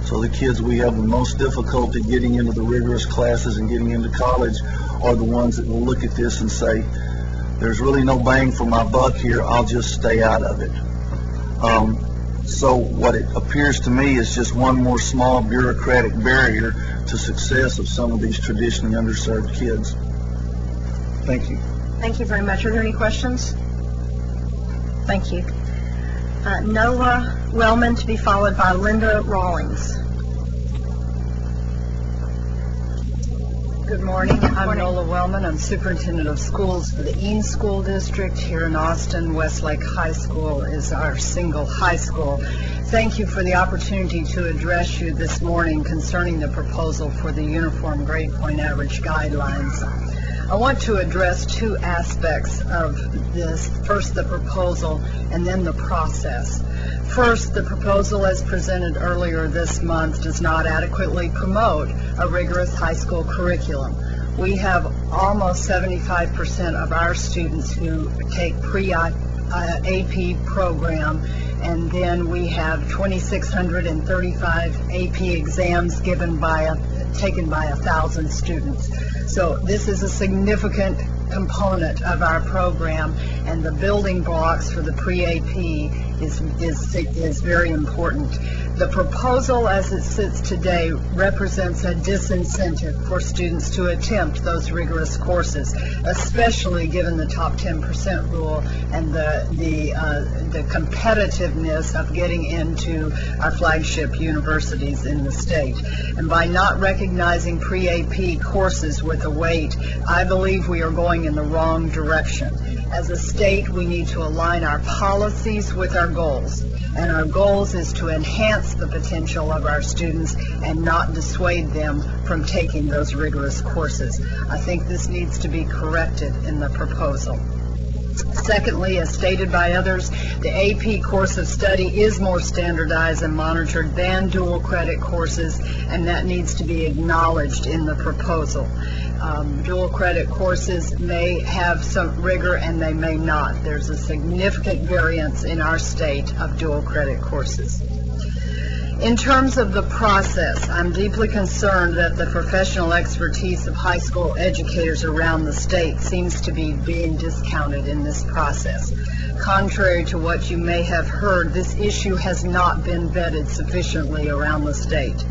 So the kids we have the most difficulty getting into the rigorous classes and getting into college are the ones that will look at this and say, there's really no bang for my buck here, I'll just stay out of it. So what it appears to me is just one more small bureaucratic barrier to success of some of these traditionally underserved kids. Thank you. Thank you very much. Are there any questions? Thank you. Nola Wellman to be followed by Linda Rawlings. Good morning. I'm Nola Wellman. I'm Superintendent of Schools for the Eanes School District here in Austin. Westlake High School is our single high school. Thank you for the opportunity to address you this morning concerning the proposal for the Uniform Grade Point Average Guidelines. I want to address two aspects of this. First, the proposal, and then the process. First, the proposal as presented earlier this month does not adequately promote a rigorous high school curriculum. We have almost 75% of our students who take pre-AP program, and then we have 2,635 AP exams taken by 1,000 students. So this is a significant component of our program, and the building blocks for the pre-AP is very important. The proposal as it sits today represents a disincentive for students to attempt those rigorous courses, especially given the top 10% rule and the competitiveness of getting into our flagship universities in the state. And by not recognizing pre-AP courses with a weight, I believe we are going in the wrong direction. As a state, we need to align our policies with our goals. And our goals is to enhance the potential of our students and not dissuade them from taking those rigorous courses. I think this needs to be corrected in the proposal. Secondly, as stated by others, the AP course of study is more standardized and monitored than dual credit courses, and that needs to be acknowledged in the proposal. Dual credit courses may have some rigor and they may not. There's a significant variance in our state of dual credit courses. In terms of the process, I'm deeply concerned that the professional expertise of high school educators around the state seems to be being discounted in this process. Contrary to what you may have heard, this issue has not been vetted sufficiently around the state.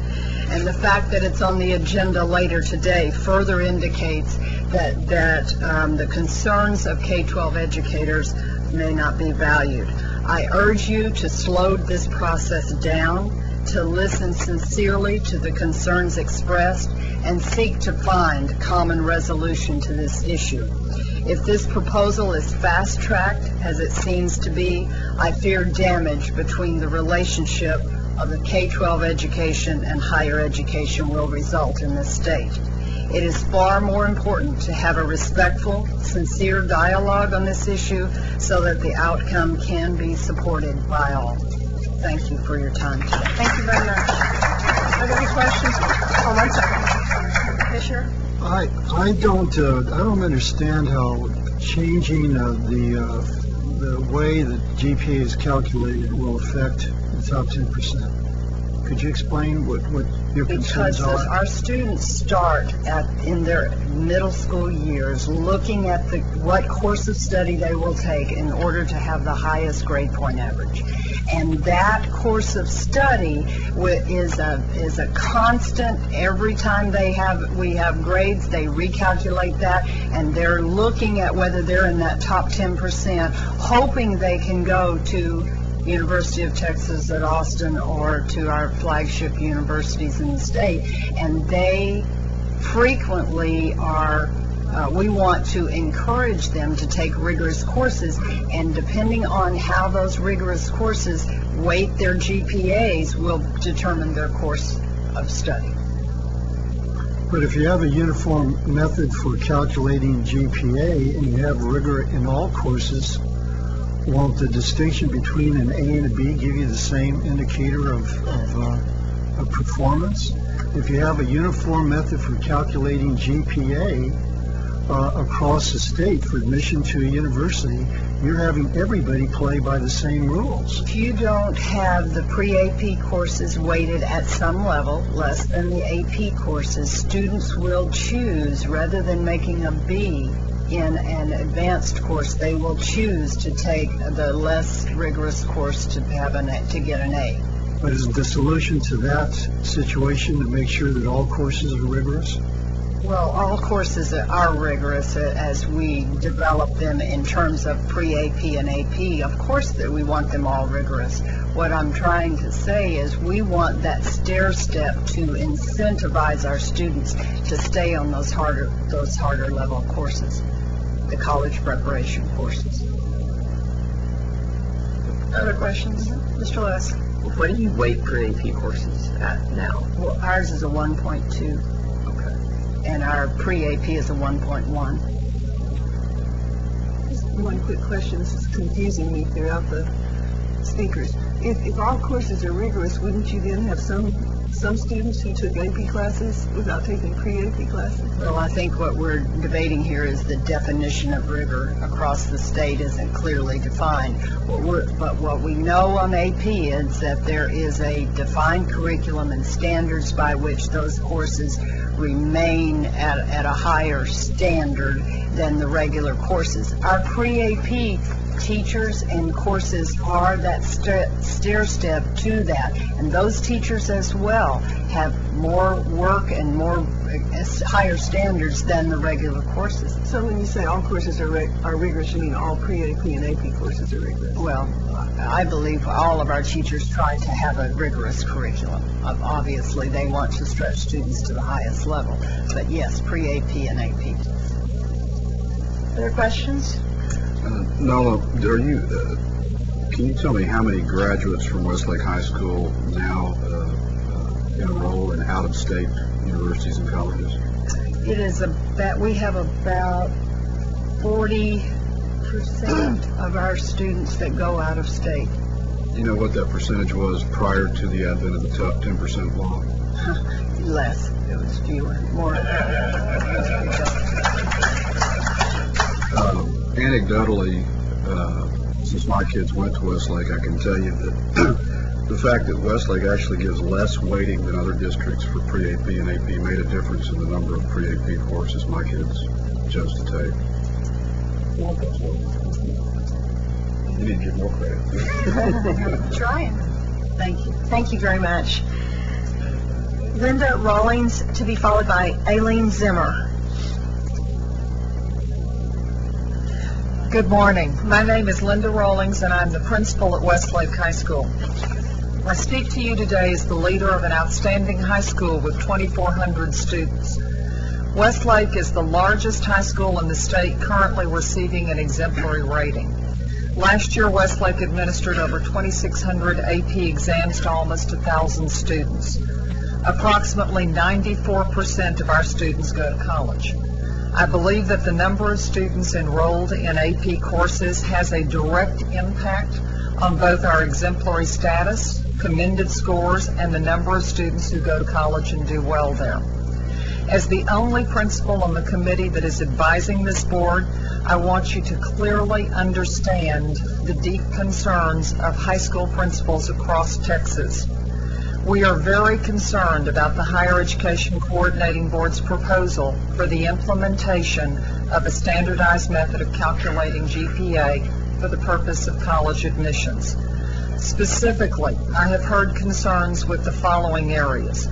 And the fact that it's on the agenda later today further indicates that the concerns of K-12 educators may not be valued. I urge you to slow this process down, to listen sincerely to the concerns expressed, and seek to find common resolution to this issue. If this proposal is fast-tracked, as it seems to be, I fear damage between the relationship of the K-12 education and higher education will result in this state. It is far more important to have a respectful, sincere dialogue on this issue so that the outcome can be supported by all. Thank you for your time today. Thank you very much. Are there any questions? Oh, 1 second. Fisher? I don't understand how changing the way that GPA is calculated will affect the top 10%. Could you explain what your concerns Because are? our students start in their middle school years looking at what course of study they will take in order to have the highest grade point average. And that course of study is a constant. Every time we have grades, they recalculate that, and they're looking at whether they're in that top 10%, hoping they can go to University of Texas at Austin or to our flagship universities in the state. And they frequently are, we want to encourage them to take rigorous courses, and depending on how those rigorous courses weight their GPAs will determine their course of study. But if you have a uniform method for calculating GPA and you have rigor in all courses, won't the distinction between an A and a B give you the same indicator of performance? If you have a uniform method for calculating GPA across the state for admission to a university, you're having everybody play by the same rules. If you don't have the pre-AP courses weighted at some level, less than the AP courses, students will choose, rather than making a B in an advanced course, they will choose to take the less rigorous course to get an A. But is the solution to that situation to make sure that all courses are rigorous? Well, all courses are rigorous as we develop them in terms of pre-AP and AP. Of course that we want them all rigorous. What I'm trying to say is we want that stair step to incentivize our students to stay on those harder level courses, the college preparation courses. Other questions? Mr. Less? What do you weight pre-AP courses at now? Well, ours is a 1.2. And our pre-AP is a 1.1. Just one quick question. This is confusing me throughout the speakers. If all courses are rigorous, wouldn't you then have some students who took AP classes without taking pre-AP classes? Well, I think what we're debating here is the definition of rigor across the state isn't clearly defined. But what we know on AP is that there is a defined curriculum and standards by which those courses remain at a higher standard than the regular courses. Our pre-AP teachers and courses are that stair step to that, and those teachers as well have more work and higher standards than the regular courses. So when you say all courses are rigorous, you mean all pre-AP and AP courses are rigorous? Well, I believe all of our teachers try to have a rigorous curriculum. Obviously, they want to stretch students to the highest level, but yes, pre-AP and AP. Other questions? Nola, can you tell me how many graduates from Westlake High School now enroll in out-of-state universities and colleges? It is we have about 40% of our students that go out of state. You know what that percentage was prior to the advent of the top 10% law? Less. It was fewer. More. Anecdotally, since my kids went to Westlake, I can tell you that the fact that Westlake actually gives less weighting than other districts for pre-AP and AP made a difference in the number of pre-AP courses my kids chose to take. You need to get more credit. Trying. Thank you. Thank you very much. Linda Rawlings, to be followed by Aileen Zimmer. Good morning. My name is Linda Rawlings, and I'm the principal at Westlake High School. I speak to you today as the leader of an outstanding high school with 2,400 students. Westlake is the largest high school in the state currently receiving an exemplary rating. Last year, Westlake administered over 2,600 AP exams to almost 1,000 students. Approximately 94% of our students go to college. I believe that the number of students enrolled in AP courses has a direct impact on both our exemplary status, commended scores, and the number of students who go to college and do well there. As the only principal on the committee that is advising this board, I want you to clearly understand the deep concerns of high school principals across Texas. We are very concerned about the Higher Education Coordinating Board's proposal for the implementation of a standardized method of calculating GPA for the purpose of college admissions. Specifically, I have heard concerns with the following areas.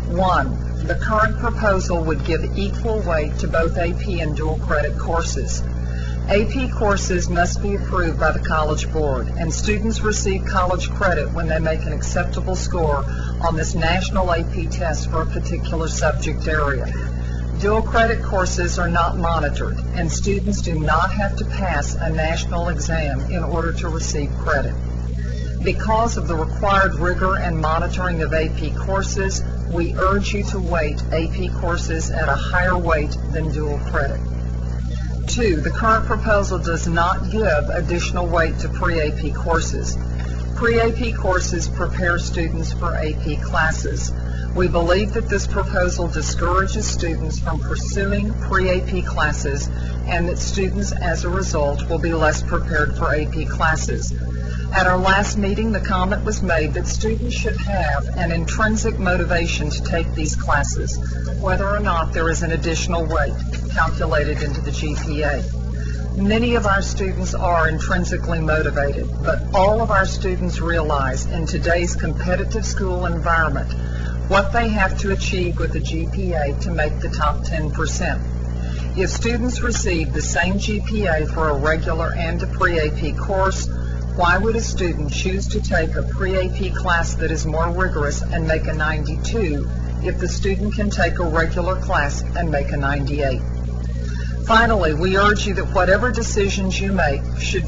1, the current proposal would give equal weight to both AP and dual credit courses. AP courses must be approved by the College Board, and students receive college credit when they make an acceptable score on this national AP test for a particular subject area. Dual credit courses are not monitored, and students do not have to pass a national exam in order to receive credit. Because of the required rigor and monitoring of AP courses, we urge you to weight AP courses at a higher weight than dual credit. 2, the current proposal does not give additional weight to pre-AP courses. Pre-AP courses prepare students for AP classes. We believe that this proposal discourages students from pursuing pre-AP classes and that students, as a result, will be less prepared for AP classes. At our last meeting, the comment was made that students should have an intrinsic motivation to take these classes, whether or not there is an additional weight calculated into the GPA. Many of our students are intrinsically motivated, but all of our students realize in today's competitive school environment what they have to achieve with a GPA to make the top 10%. If students receive the same GPA for a regular and a pre-AP course, why would a student choose to take a pre-AP class that is more rigorous and make a 92 if the student can take a regular class and make a 98? Finally, we urge you that whatever decisions you make should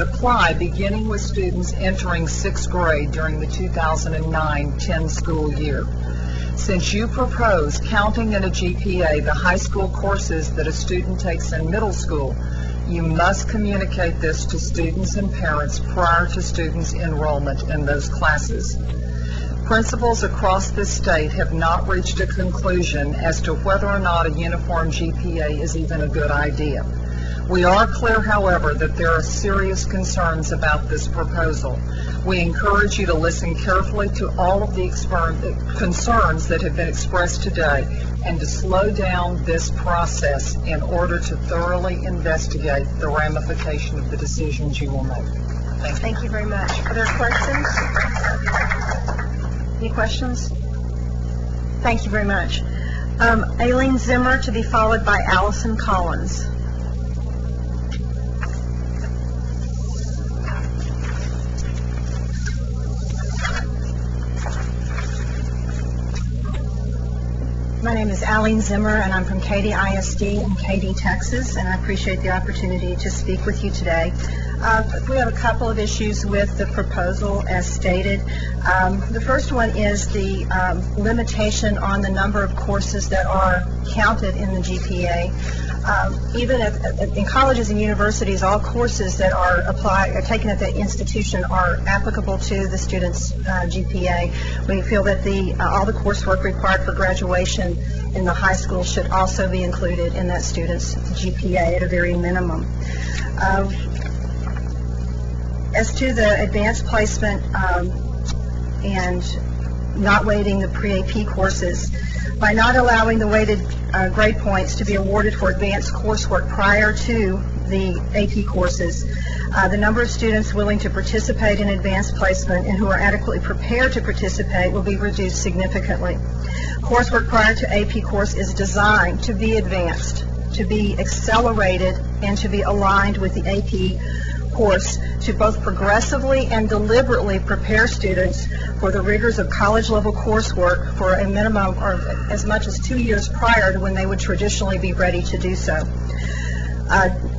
apply beginning with students entering 6th grade during the 2009-10 school year. Since you propose counting in a GPA the high school courses that a student takes in middle school, you must communicate this to students and parents prior to students' enrollment in those classes. Principals across this state have not reached a conclusion as to whether or not a uniform GPA is even a good idea. We are clear, however, that there are serious concerns about this proposal. We encourage you to listen carefully to all of the concerns that have been expressed today and to slow down this process in order to thoroughly investigate the ramification of the decisions you will make. Thank you very much. Are there questions? Any questions? Thank you very much. Aileen Zimmer to be followed by Allison Collins. My name is Aileen Zimmer, and I'm from Katy ISD in Katy, Texas, and I appreciate the opportunity to speak with you today. We have a couple of issues with the proposal as stated. The first one is the limitation on the number of courses that are counted in the GPA. Even in colleges and universities, all courses that are taken at the institution are applicable to the student's GPA. We feel that all the coursework required for graduation in the high school should also be included in that student's GPA at a very minimum. As to the advanced placement and not weighting the pre-AP courses, by not allowing the weighted grade points to be awarded for advanced coursework prior to the AP courses, the number of students willing to participate in advanced placement and who are adequately prepared to participate will be reduced significantly. Coursework prior to AP course is designed to be advanced, to be accelerated, and to be aligned with the AP course to both progressively and deliberately prepare students for the rigors of college-level coursework for a minimum or as much as 2 years prior to when they would traditionally be ready to do so.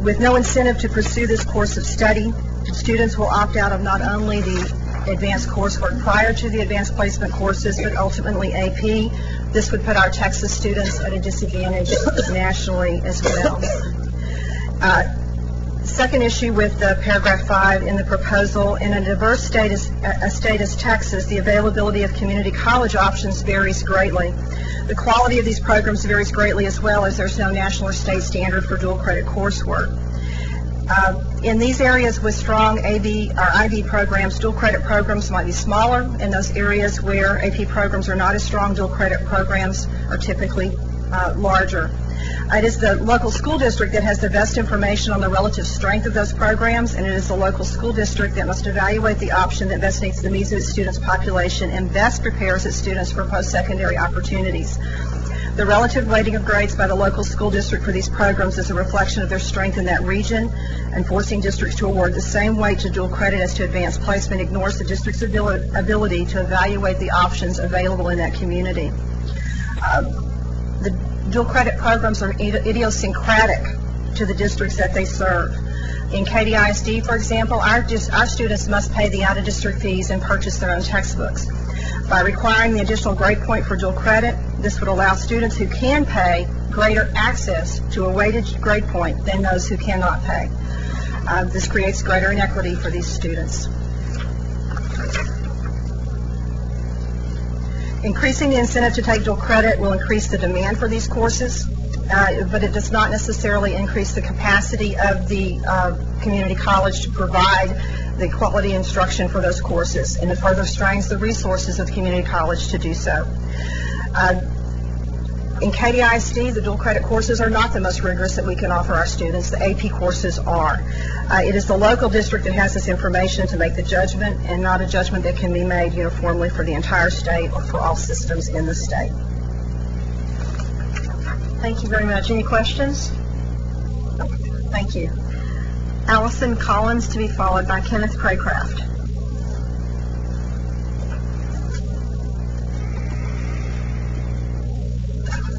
With no incentive to pursue this course of study, students will opt out of not only the advanced coursework prior to the advanced placement courses, but ultimately AP. This would put our Texas students at a disadvantage nationally as well. Second issue with paragraph 5 in the proposal, in a diverse state as Texas, the availability of community college options varies greatly. The quality of these programs varies greatly as well, as there's no national or state standard for dual credit coursework. In these areas with strong AB or IB programs, dual credit programs might be smaller. In those areas where AP programs are not as strong, dual credit programs are typically larger. It is the local school district that has the best information on the relative strength of those programs, and it is the local school district that must evaluate the option that best meets the needs of its students' population and best prepares its students for post-secondary opportunities. The relative weighting of grades by the local school district for these programs is a reflection of their strength in that region, and forcing districts to award the same weight to dual credit as to advanced placement ignores the district's ability to evaluate the options available in that community. The dual credit programs are idiosyncratic to the districts that they serve. In Katy ISD, for example, our students must pay the out-of-district fees and purchase their own textbooks. By requiring the additional grade point for dual credit, this would allow students who can pay greater access to a weighted grade point than those who cannot pay. This creates greater inequity for these students. Increasing the incentive to take dual credit will increase the demand for these courses, but it does not necessarily increase the capacity of the community college to provide the quality instruction for those courses, and it further strains the resources of the community college to do so. In Katy ISD, the dual credit courses are not the most rigorous that we can offer our students. The AP courses are. It is the local district that has this information to make the judgment, and not a judgment that can be made uniformly for the entire state or for all systems in the state. Thank you very much. Any questions? Thank you. Allison Collins, to be followed by Kenneth Craycraft.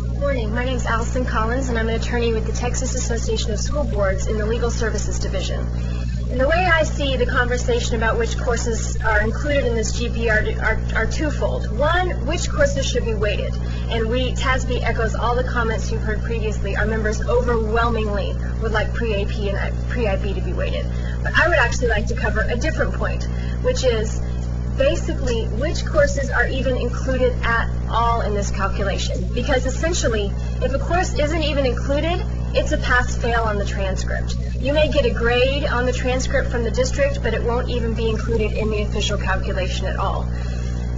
Good morning. My name is Allison Collins, and I'm an attorney with the Texas Association of School Boards in the Legal Services Division. And the way I see the conversation about which courses are included in this GPA are twofold. One, which courses should be weighted? And TASB echoes all the comments you've heard previously. Our members overwhelmingly would like pre-AP and pre-IB to be weighted. But I would actually like to cover a different point, which is basically which courses are even included at all in this calculation. Because essentially, if a course isn't even included, it's a pass-fail on the transcript. You may get a grade on the transcript from the district, but it won't even be included in the official calculation at all.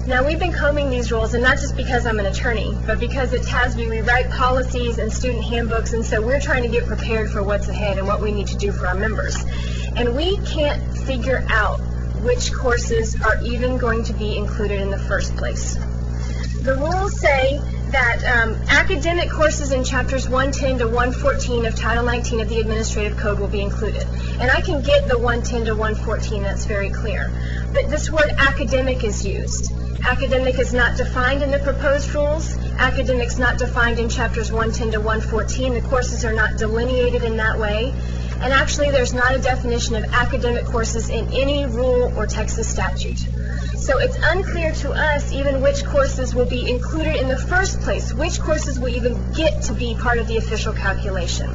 Now, we've been combing these rules, and not just because I'm an attorney, but because at TASB we write policies and student handbooks, and so we're trying to get prepared for what's ahead and what we need to do for our members. And we can't figure out which courses are even going to be included in the first place. The rules say that academic courses in chapters 110 to 114 of Title 19 of the Administrative Code will be included. And I can get the 110 to 114, that's very clear. But this word academic is used. Academic is not defined in the proposed rules. Academic's not defined in chapters 110 to 114. The courses are not delineated in that way. And actually, there's not a definition of academic courses in any rule or Texas statute. So it's unclear to us even which courses will be included in the first place, which courses will even get to be part of the official calculation.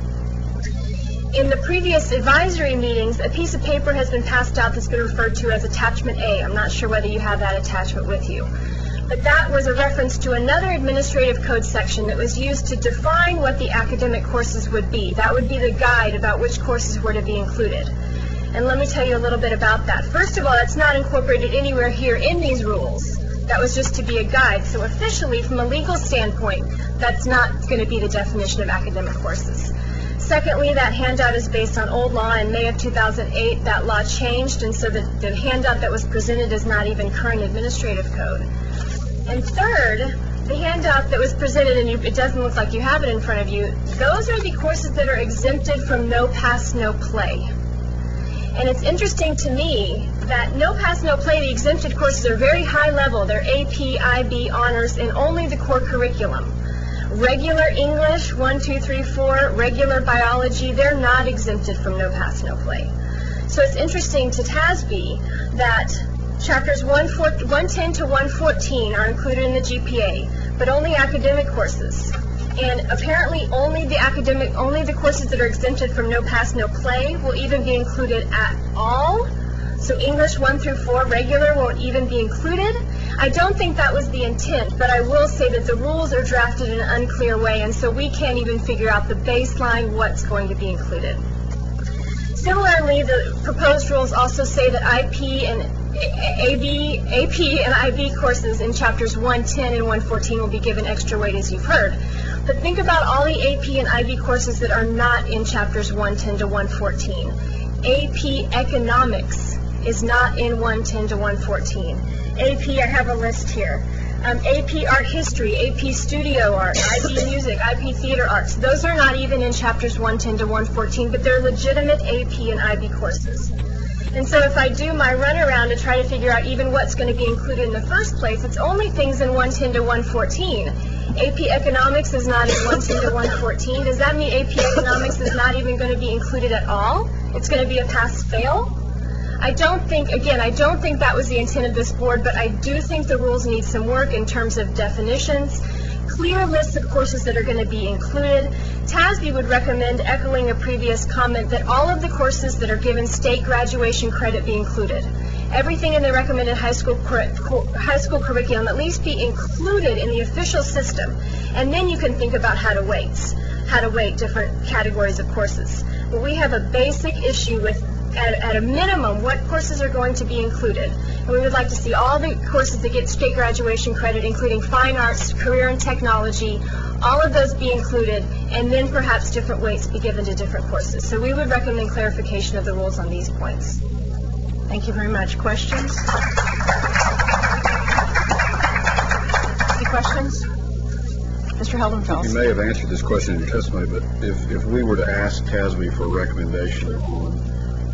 In the previous advisory meetings, a piece of paper has been passed out that's been referred to as Attachment A. I'm not sure whether you have that attachment with you. But that was a reference to another administrative code section that was used to define what the academic courses would be. That would be the guide about which courses were to be included. And let me tell you a little bit about that. First of all, it's not incorporated anywhere here in these rules. That was just to be a guide. So officially, from a legal standpoint, that's not going to be the definition of academic courses. Secondly, that handout is based on old law. In May of 2008, that law changed, and so the handout that was presented is not even current administrative code. And third, the handout that was presented, and it doesn't look like you have it in front of you, those are the courses that are exempted from no pass, no play. And it's interesting to me that no pass, no play, the exempted courses are very high level. They're AP, IB, honors, and only the core curriculum. Regular English, 1, 2, 3, 4, regular biology, they're not exempted from no pass, no play. So it's interesting to TASB that chapters 110 to 114 are included in the GPA, but only academic courses. And apparently only the courses that are exempted from no pass, no play will even be included at all. So English 1 through 4 regular won't even be included. I don't think that was the intent, but I will say that the rules are drafted in an unclear way, and so we can't even figure out the baseline what's going to be included. Similarly, Additionally, the proposed rules also say that AP and IB courses in chapters 110 and 114 will be given extra weight, as you've heard. But think about all the AP and IB courses that are not in chapters 110 to 114. AP Economics is not in 110 to 114. AP, I have a list here. AP Art History, AP Studio Art, IB Music, IB Theater Arts. Those are not even in chapters 110 to 114, but they're legitimate AP and IB courses. And so if I do my runaround to try to figure out even what's going to be included in the first place, it's only things in 110 to 114. AP Economics is not in 110 to 114. Does that mean AP Economics is not even going to be included at all? It's going to be a pass-fail? I don't think that was the intent of this board, but I do think the rules need some work in terms of definitions, clear lists of courses that are going to be included. TASB would recommend, echoing a previous comment, that all of the courses that are given state graduation credit be included. Everything in the recommended high school curriculum at least be included in the official system, and then you can think about how to weight different categories of courses. But we have a basic issue with, at a minimum, what courses are going to be included. And we would like to see all the courses that get state graduation credit, including fine arts, career and technology, all of those be included, and then perhaps different weights be given to different courses. So we would recommend clarification of the rules on these points. Thank you very much. Questions? Any questions? Mr. Heldenfeld. You may have answered this question in your testimony, but if we were to ask TASB for a recommendation on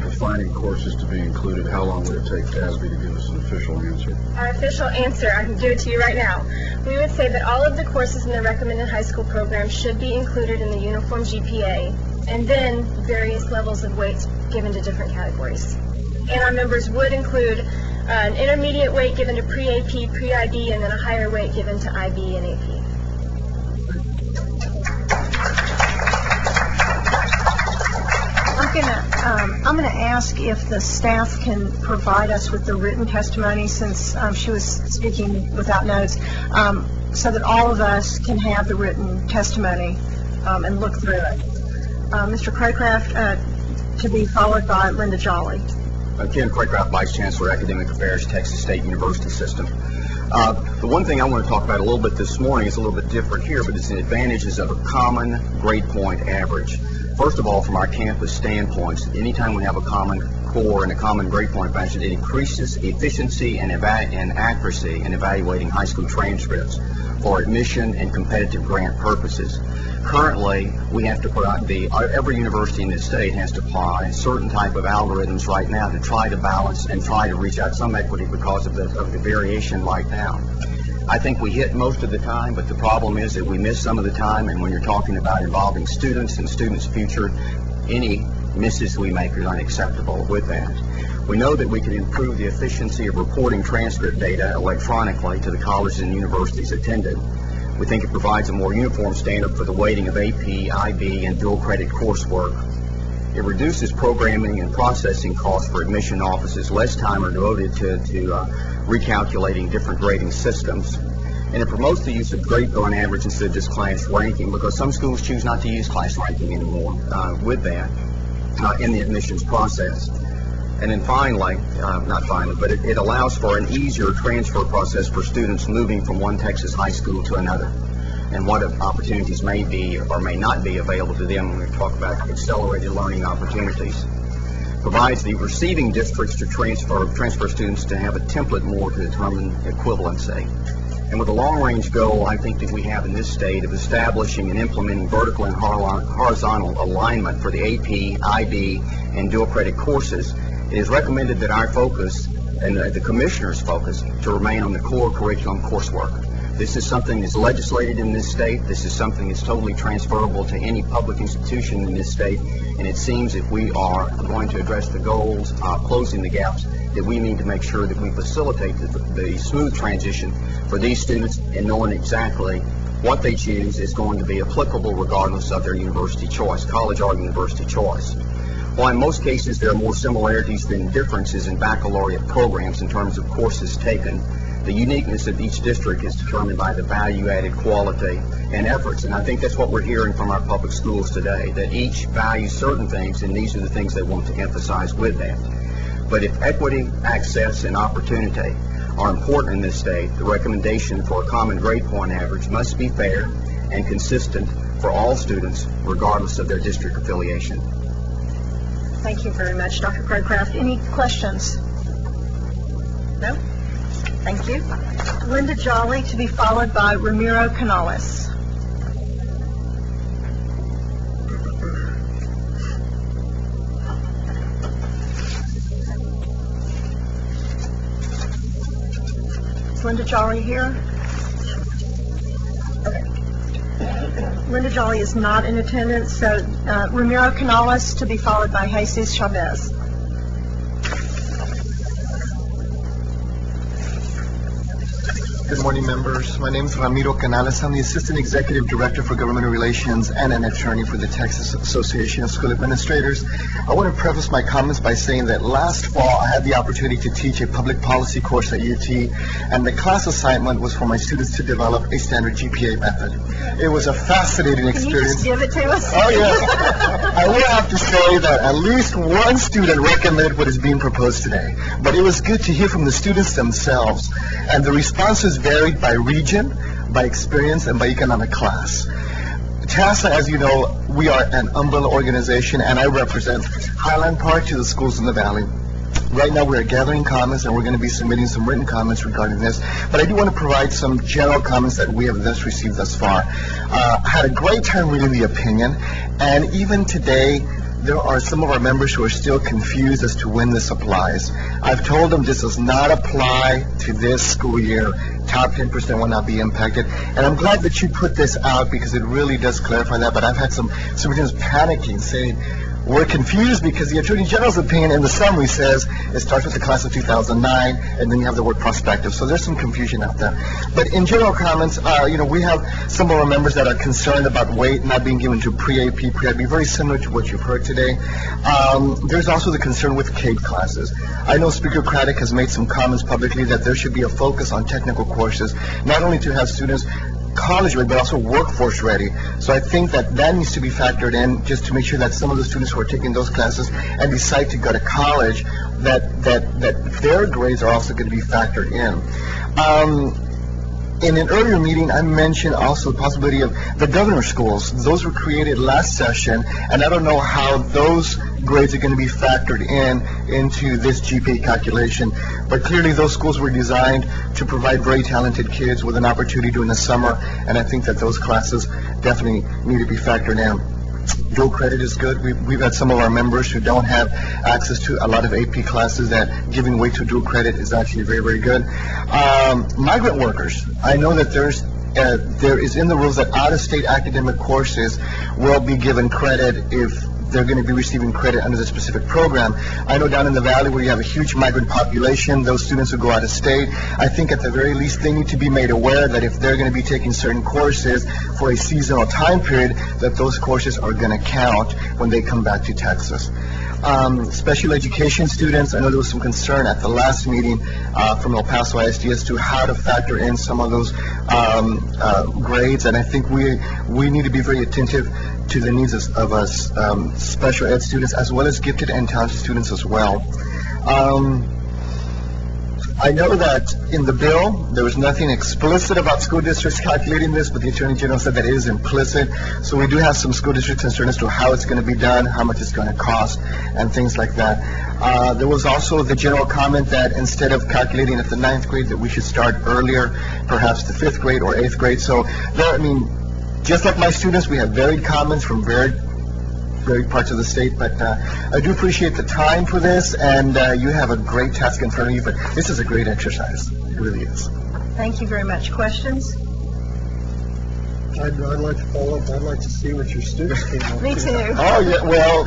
defining courses to be included, how long would it take TASB to give us an official answer? Our official answer, I can give it to you right now. We would say that all of the courses in the recommended high school program should be included in the uniform GPA, and then various levels of weights given to different categories. And our members would include an intermediate weight given to pre-AP, pre-IB, and then a higher weight given to IB and AP. I'm going to ask if the staff can provide us with the written testimony, since she was speaking without notes, so that all of us can have the written testimony and look through it. Mr. Craycraft, to be followed by Linda Jolly. Ken Craycraft, Vice Chancellor, Academic Affairs, Texas State University System. The one thing I want to talk about a little bit this morning is a little bit different here, but it's the advantages of a common grade point average. First of all, from our campus standpoints, anytime we have a common core and a common grade point average, it increases efficiency and accuracy in evaluating high school transcripts for admission and competitive grant purposes. Currently, we have to put out every university in the state has to apply a certain type of algorithms right now to try to balance and try to reach out some equity because of the variation right now. I think we hit most of the time, but the problem is that we miss some of the time, and when you're talking about involving students and students' future, any misses we make are unacceptable with that. We know that we can improve the efficiency of reporting transcript data electronically to the colleges and universities attended. We think it provides a more uniform standard for the weighting of AP, IB, and dual credit coursework. It reduces programming and processing costs for admission offices. Less time are devoted to recalculating different grading systems. And it promotes the use of grade point average instead of just class ranking, because some schools choose not to use class ranking anymore with that in the admissions process. And then finally, but it allows for an easier transfer process for students moving from one Texas high school to another, and what opportunities may be or may not be available to them when we talk about accelerated learning opportunities. Provides the receiving districts to transfer students to have a template more to determine equivalency. And with a long-range goal, I think that we have in this state of establishing and implementing vertical and horizontal alignment for the AP, IB, and dual credit courses, it is recommended that our focus and the commissioner's focus to remain on the core curriculum coursework. This is something that's legislated in this state. This is something that's totally transferable to any public institution in this state. And it seems if we are going to address the goals, closing the gaps, that we need to make sure that we facilitate the smooth transition for these students, and knowing exactly what they choose is going to be applicable regardless of their university choice, college or university choice. While in most cases there are more similarities than differences in baccalaureate programs in terms of courses taken, The uniqueness of each district is determined by the value-added quality and efforts, and I think that's what we're hearing from our public schools today, that each values certain things, and these are the things they want to emphasize with that. But if equity, access, and opportunity are important in this state, the recommendation for a common grade point average must be fair and consistent for all students, regardless of their district affiliation. Thank you very much, Dr. Crowcraft. Any questions? No? Thank you. Linda Jolly, to be followed by Ramiro Canales. Is Linda Jolly here? Okay. Linda Jolly is not in attendance, so Ramiro Canales to be followed by Jesus Chavez. Good morning, members. My name is Ramiro Canales. I'm the Assistant Executive Director for Government Relations and an attorney for the Texas Association of School Administrators. I want to preface my comments by saying that last fall I had the opportunity to teach a public policy course at UT, and the class assignment was for my students to develop a standard GPA method. It was a fascinating experience. Can you just give it to us? Oh, yes. I will have to say that at least one student recommended what is being proposed today, but it was good to hear from the students themselves, and the responses varied by region, by experience, and by economic class. TASA, as you know, we are an umbrella organization, and I represent Highland Park to the schools in the Valley. Right now we're gathering comments, and we're going to be submitting some written comments regarding this, but I do want to provide some general comments that we have thus received thus far. I had a great time reading the opinion, and even today there are some of our members who are still confused as to when this applies. I've told them this does not apply to this school year. Top 10% will not be impacted. And I'm glad that you put this out because it really does clarify that. But I've had some superintendents panicking, saying, we're confused because the Attorney General's opinion in the summary says it starts with the class of 2009, and then you have the word prospective. So there's some confusion out there. But in general comments, we have some of our members that are concerned about weight not being given to pre-AP, pre-IB, very similar to what you've heard today. There's also the concern with CAPE classes. I know Speaker Craddock has made some comments publicly that there should be a focus on technical courses, not only to have students college ready, but also workforce ready. So I think that needs to be factored in, just to make sure that some of the students who are taking those classes and decide to go to college, that their grades are also going to be factored in. In an earlier meeting, I mentioned also the possibility of the governor schools. Those were created last session, and I don't know how those grades are going to be factored into this GPA calculation. But clearly those schools were designed to provide very talented kids with an opportunity during the summer, and I think that those classes definitely need to be factored in. Dual credit is good. We've had some of our members who don't have access to a lot of AP classes that giving way to dual credit is actually very, very good. Migrant workers. I know that there is in the rules that out-of-state academic courses will be given credit if they're going to be receiving credit under the specific program. I know down in the Valley where you have a huge migrant population, those students who go out of state, I think at the very least they need to be made aware that if they're going to be taking certain courses for a seasonal time period, that those courses are going to count when they come back to Texas. Special education students, I know there was some concern at the last meeting from El Paso ISD as to how to factor in some of those grades, and I think we need to be very attentive to the needs of us special ed students as well as gifted and talented students as well. I know that in the bill there was nothing explicit about school districts calculating this, but the Attorney General said that it is implicit. So we do have some school districts concerned as to how it's going to be done, how much it's going to cost, and things like that. There was also the general comment that instead of calculating at the 9th grade that we should start earlier, perhaps the 5th grade or 8th grade. So there, just like my students, we have varied comments from varied parts of the state, but I do appreciate the time for this, and you have a great task in front of you, but this is a great exercise. It really is. Thank you very much. Questions? I'd like to follow up. I'd like to see what your students came up with. Me too. Oh, yeah, well,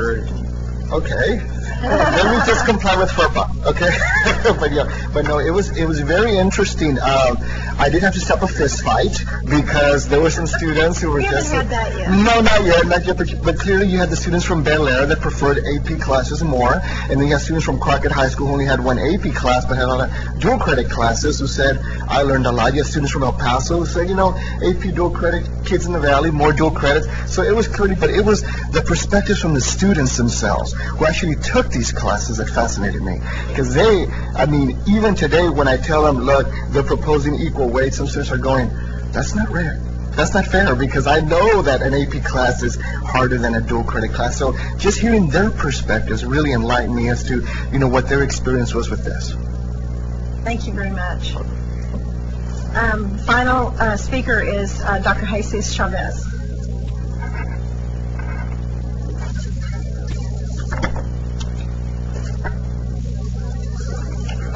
okay. Let me just comply with FERPA, okay? but no, it was very interesting. I did have to stop a fist fight because there were some students who were just... haven't had that yet. No, not yet, but clearly you had the students from Bel Air that preferred AP classes more, and then you had students from Crockett High School who only had one AP class but had a lot of dual credit classes who said, I learned a lot. You had students from El Paso who said, AP dual credit, kids in the Valley, more dual credits. So it was clearly, but it was the perspectives from the students themselves who actually took these classes that fascinated me. Because they, even today when I tell them, look, they're proposing equal weight, some students are going, that's not rare. That's not fair, because I know that an AP class is harder than a dual credit class. So just hearing their perspectives really enlightened me as to, what their experience was with this. Thank you very much. Final speaker is Dr. Jesus Chavez.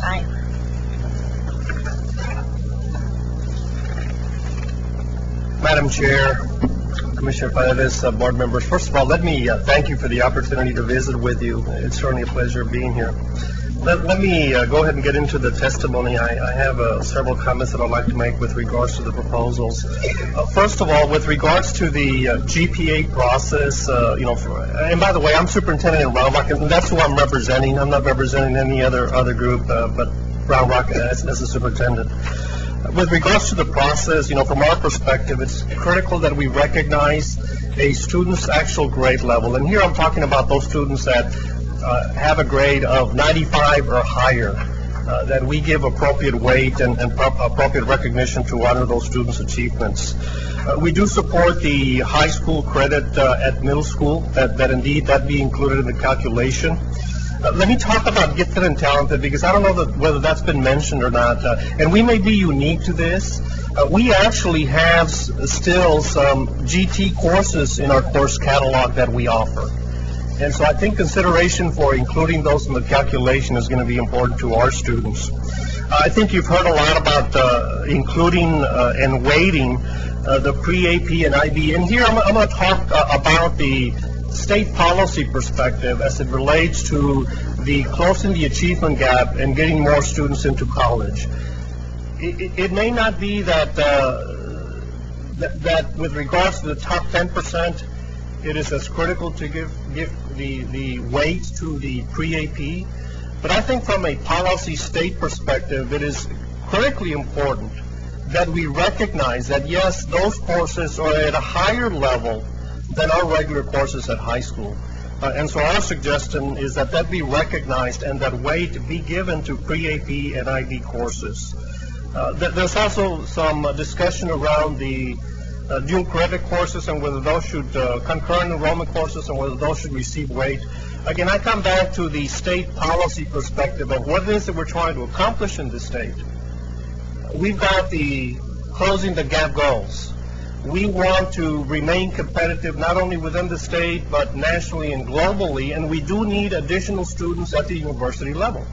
Hi. Madam Chair, Commissioner Paredes, board members, first of all, let me thank you for the opportunity to visit with you. It's certainly a pleasure being here. Let me go ahead and get into the testimony. I have several comments that I'd like to make with regards to the proposals. First of all, with regards to the GPA process, and by the way, I'm superintendent in Round Rock, and that's who I'm representing. I'm not representing any other group, but Round Rock as a superintendent. With regards to the process, from our perspective, it's critical that we recognize a student's actual grade level. And here I'm talking about those students that have a grade of 95 or higher, that we give appropriate weight and appropriate recognition to honor those students' achievements. We do support the high school credit at middle school, that indeed that be included in the calculation. Let me talk about gifted and talented, because I don't know whether that's been mentioned or not, and we may be unique to this. We actually have still some GT courses in our course catalog that we offer. And so I think consideration for including those in the calculation is going to be important to our students. I think you've heard a lot about including and weighting the pre-AP and IB. And here I'm going to talk about the state policy perspective as it relates to the closing the achievement gap and getting more students into college. It may not be that that with regards to the top 10%, it is as critical to give the weight to the pre-AP, but I think from a policy state perspective, it is critically important that we recognize that yes, those courses are at a higher level than our regular courses at high school. And so our suggestion is that be recognized and that weight be given to pre-AP and IB courses. There's also some discussion around the dual credit courses and whether those should, concurrent enrollment courses and whether those should receive weight. Again, I come back to the state policy perspective of what it is that we're trying to accomplish in this state. We've got the closing the gap goals. We want to remain competitive not only within the state but nationally and globally, and we do need additional students at the university level.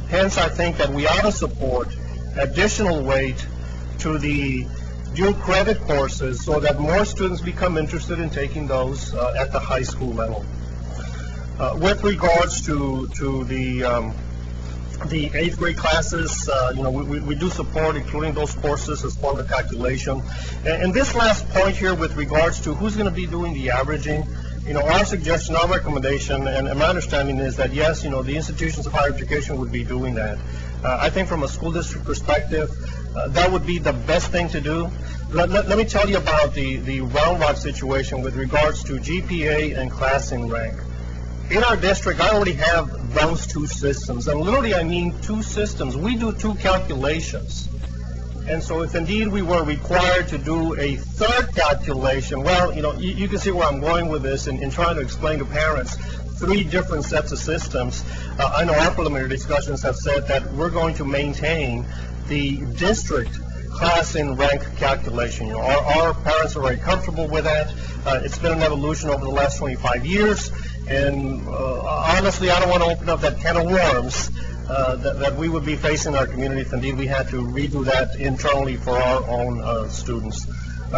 Hence, I think that we ought to support additional weight to the dual credit courses so that more students become interested in taking those at the high school level. With regards to the 8th grade classes, we do support including those courses as part of the calculation. And this last point here with regards to who's going to be doing the averaging, our suggestion, our recommendation, and my understanding is that yes, the institutions of higher education would be doing that. I think from a school district perspective, that would be the best thing to do. Let me tell you about the Round Rock situation with regards to GPA and classing rank. In our district, I already have those two systems, and literally I mean two systems. We do two calculations. And so if indeed we were required to do a third calculation, well, you can see where I'm going with this in trying to explain to parents three different sets of systems. I know our preliminary discussions have said that we're going to maintain the district class in rank calculation. Our parents are very comfortable with that. It's been an evolution over the last 25 years, and honestly, I don't want to open up that can of worms that we would be facing in our community if indeed we had to redo that internally for our own students.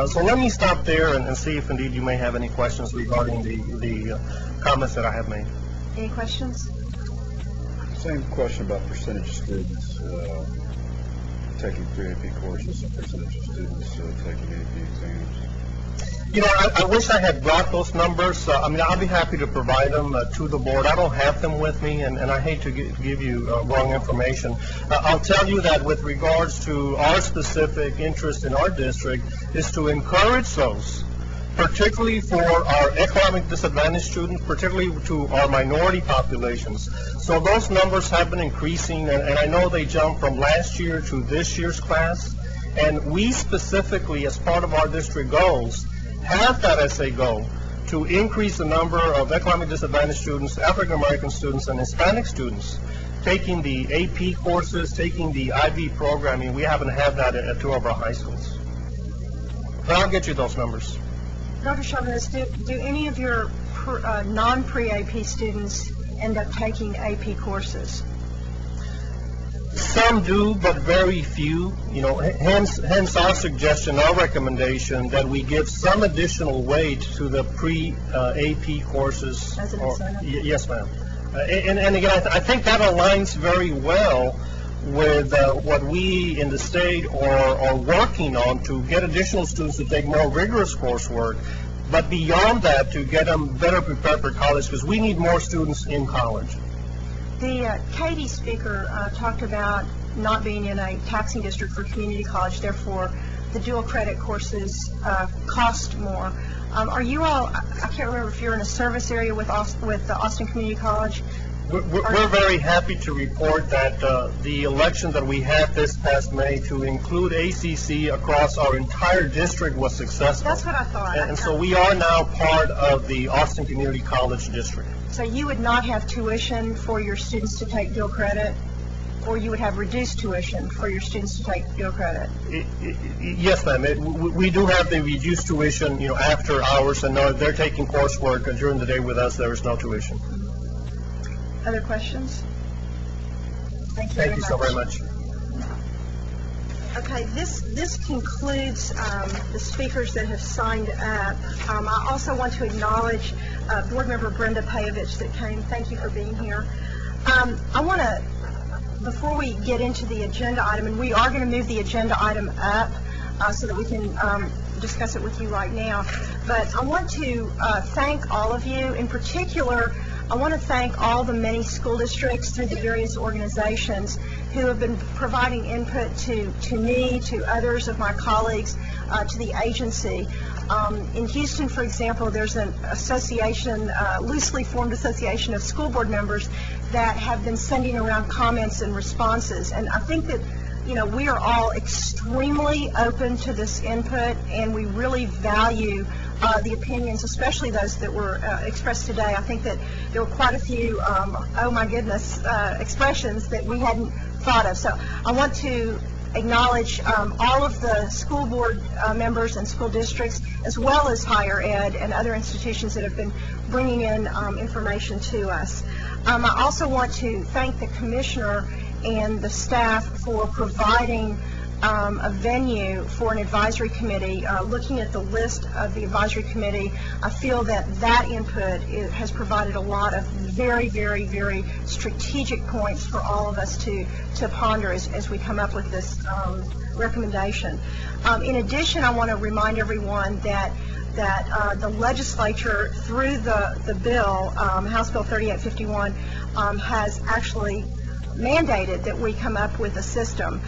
So let me stop there and see if indeed you may have any questions regarding the comments that I have made. Any questions? Same question about percentage of students taking pre-AP courses and percentage of students taking AP exams. You know, I wish I had brought those numbers. I mean, I'll be happy to provide them to the board. I don't have them with me, and I hate to give you wrong information. I'll tell you that with regards to our specific interest in our district is to encourage those, particularly for our economic disadvantaged students, particularly to our minority populations. So those numbers have been increasing, and I know they jumped from last year to this year's class. And we specifically, as part of our district goals, have that as a goal to increase the number of economic disadvantaged students, African American students, and Hispanic students taking the AP courses, taking the IB programming. We happen to have that at 2 of our high schools. But I'll get you those numbers. Dr. Chauvinist, do any of your non-pre-AP students end up taking AP courses? Some do, but very few. You know, hence our suggestion, our recommendation that we give some additional weight to the pre-AP courses. As an incentive? Yes, ma'am. And again, I think that aligns very well with what we in the state are working on to get additional students to take more rigorous coursework, but beyond that, to get them better prepared for college, because we need more students in college. The Katie speaker talked about not being in a taxing district for community college, therefore the dual credit courses cost more. Are you all, I can't remember if you're in a service area with the Austin Community College? We're very happy to report that the election that we had this past May to include ACC across our entire district was successful. That's what I thought. And so we are now part of the Austin Community College District. So you would not have tuition for your students to take dual credit, or you would have reduced tuition for your students to take dual credit? Yes, ma'am. We do have the reduced tuition, you know, after hours, and no, they're taking coursework during the day with us. There is no tuition. Other questions? Thank you so very much. Okay, this concludes the speakers that have signed up. I also want to acknowledge Board Member Brenda Payovich that came. Thank you for being here. I want to, before we get into the agenda item, and we are going to move the agenda item up so that we can discuss it with you right now, but I want to thank all of you. In particular, I want to thank all the many school districts through the various organizations who have been providing input to me, to others of my colleagues, to the agency. In Houston, for example, there's an association, loosely formed association of school board members that have been sending around comments and responses. And I think that, you know, we are all extremely open to this input, and we really value the opinions, especially those that were expressed today. I think that there were quite a few, oh my goodness, expressions that we hadn't thought of. So I want to acknowledge all of the school board members and school districts, as well as higher ed and other institutions that have been bringing in information to us. I also want to thank the commissioner and the staff for providing a venue for an advisory committee. Looking at the list of the advisory committee, I feel that input has provided a lot of very, very, very strategic points for all of us to ponder as we come up with this recommendation. In addition, I want to remind everyone that the legislature, through the bill, House Bill 3851, has actually mandated that we come up with a system.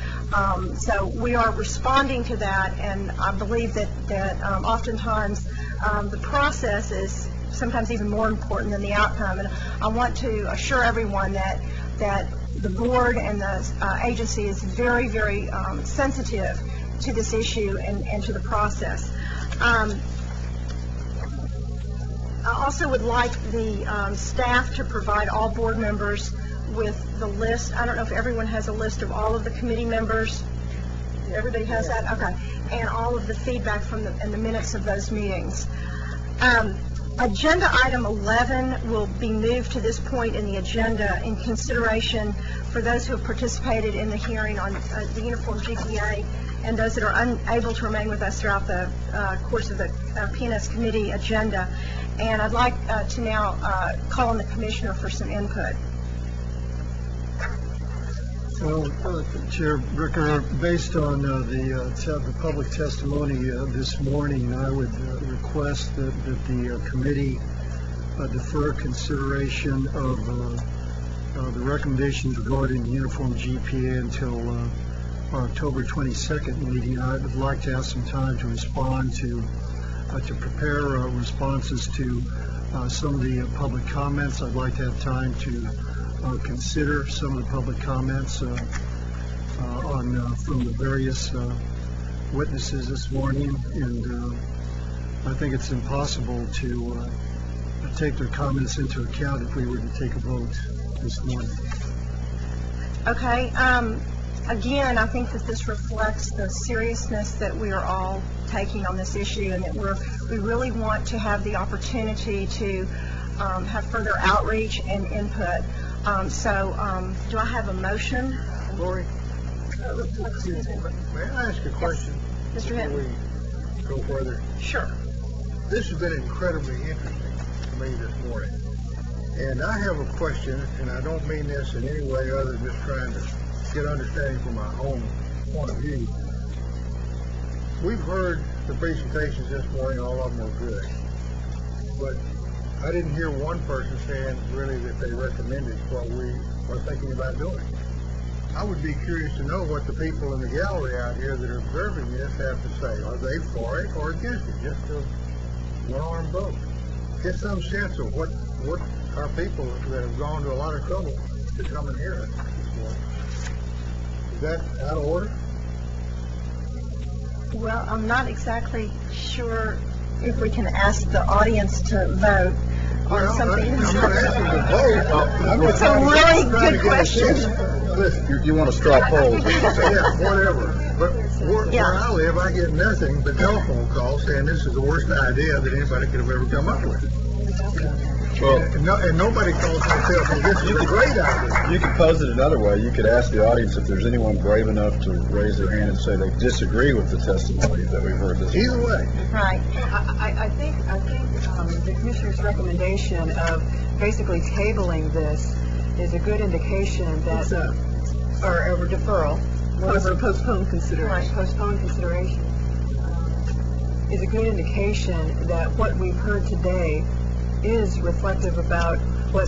So we are responding to that, and I believe that oftentimes the process is sometimes even more important than the outcome. And I want to assure everyone that the board and the agency is very, very sensitive to this issue and to the process. I also would like the staff to provide all board members with the list. I don't know if everyone has a list of all of the committee members. Everybody has that? Okay. And all of the feedback from and the minutes of those meetings. Agenda item 11 will be moved to this point in the agenda in consideration for those who have participated in the hearing on the uniform GPA and those that are unable to remain with us throughout the course of the PNS committee agenda. And I'd like to now call on the commissioner for some input. Well, Chair Bricker, based on the public testimony this morning, I would request that the committee defer consideration of the recommendations regarding the uniform GPA until our October 22nd meeting. I would like to have some time to respond to prepare responses to some of the public comments. I'd like to have time to consider some of the public comments from the various witnesses this morning, and I think it's impossible to take their comments into account if we were to take a vote this morning. Okay. Again, I think that this reflects the seriousness that we are all taking on this issue, and that we really want to have the opportunity to have further outreach and input. Do I have a motion? Lori, may I ask a question? Yes. Mr. Hinton. Before we go further? Sure. This has been incredibly interesting to me this morning. And I have a question, and I don't mean this in any way other than just trying to get understanding from my own point of view. We've heard the presentations this morning, all of them were good. But I didn't hear one person saying really that they recommended what we are thinking about doing. I would be curious to know what the people in the gallery out here that are observing this have to say. Are they for it or against it? Just a one-arm vote. Get some sense of what our people that have gone to a lot of trouble to come and hear us this morning. Is that out of order? Well, I'm not exactly sure if we can ask the audience to vote on something. It's a really good question. You want to straw poll? Yeah, whatever. But where I live, I get nothing but telephone calls saying this is the worst idea that anybody could have ever come up with. Well, and nobody calls themselves saying this is a great idea. You could pose it another way. You could ask the audience if there's anyone brave enough to raise their hand and say they disagree with the testimony that we've heard this morning. Either way. Right. I think the commissioner's recommendation of basically tabling this is a good indication that, or deferral, whatever, postpone consideration. Right, postpone consideration is a good indication that what we've heard today is reflective about what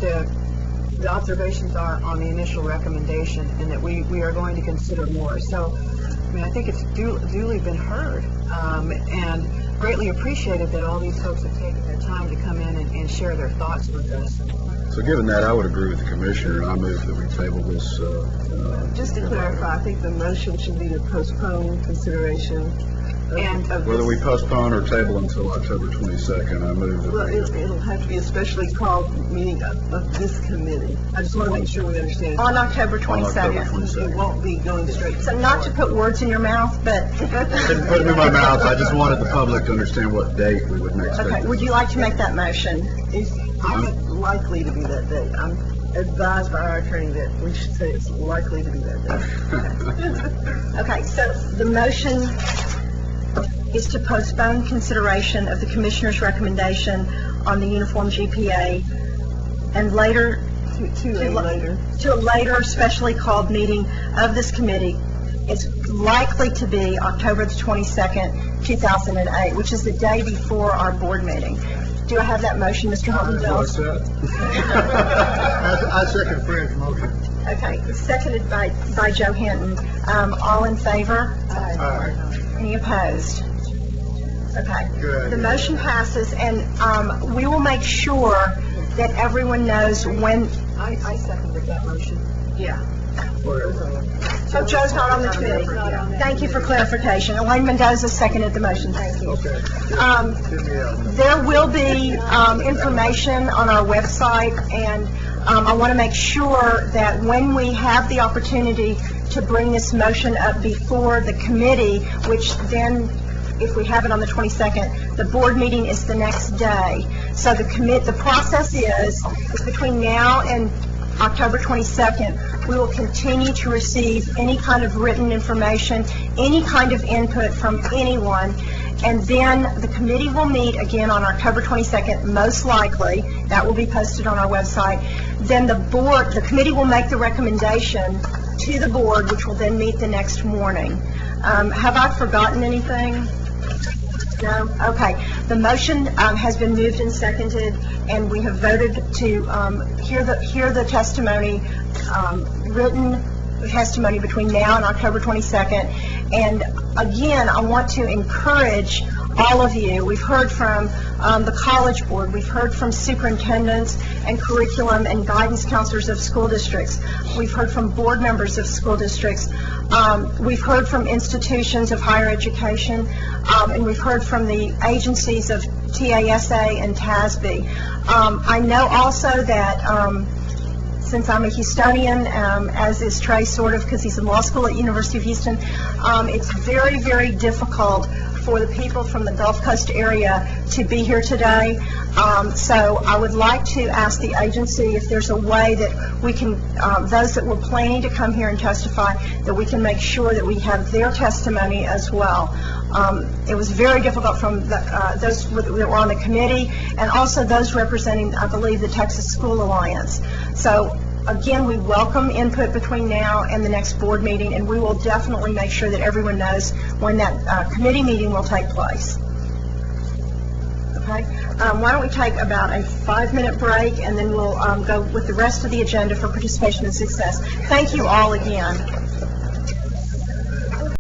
the observations are on the initial recommendation, and that we are going to consider more. So, I mean, I think it's duly been heard, and greatly appreciated that all these folks have taken their time to come in and share their thoughts with us. So given that, I would agree with the commissioner, and I move that we table this. Just to clarify, I think the motion should be to postpone consideration. And whether we postpone or table until October 22nd, I move that. Well, it'll have to be a specially called meeting of this committee. I just want to make sure we understand. On October 22nd. It won't be going straight. So not to put words in your mouth, but. Didn't put them in my mouth. I just wanted the public to understand what date we would next. Okay. Would you like to make that motion? I'm likely to be that day. I'm advised by our attorney that we should say it's likely to be that day. Okay. So the motion is to postpone consideration of the commissioner's recommendation on the uniform GPA and later to a later specially called meeting of this committee. It's likely to be October the 22nd, 2008, which is the day before our board meeting. Do I have that motion, Mr. Hilton-Dulles? I second Fred's motion. Okay, seconded by Joe Hinton. All in favor? Aye. Any opposed? Okay. Good. The motion passes, and we will make sure that everyone knows when. I seconded that motion. Yeah. So Joe's not on the committee. Thank you for clarification. Elaine Mendoza seconded the motion. Thank you. Okay. There will be information on our website, and I want to make sure that when we have the opportunity to bring this motion up before the committee, which then, if we have it on the 22nd, the board meeting is the next day. So the process is between now and October 22nd, we will continue to receive any kind of written information, any kind of input from anyone, And then the committee will meet again on October 22nd, most likely. That will be posted on our website. Then the committee will make the recommendation to the board, which will then meet the next morning. Have I forgotten anything? No? Okay. The motion has been moved and seconded, and we have voted to hear the testimony, written testimony between now and October 22nd. And again, I want to encourage all of you. We've heard from the College Board. We've heard from superintendents and curriculum and guidance counselors of school districts. We've heard from board members of school districts. We've heard from institutions of higher education, and we've heard from the agencies of TASA and TASB. I know also that since I'm a Houstonian, as is Trey sort of, because he's in law school at University of Houston, it's very, very difficult for the people from the Gulf Coast area to be here today. So I would like to ask the agency if there's a way that we can, those that were planning to come here and testify, that we can make sure that we have their testimony as well. It was very difficult from those that were on the committee, and also those representing, I believe, the Texas School Alliance. So again, we welcome input between now and the next board meeting, and we will definitely make sure that everyone knows when that committee meeting will take place. Okay? Why don't we take about a 5-minute break, and then we'll go with the rest of the agenda for participation and success. Thank you all again.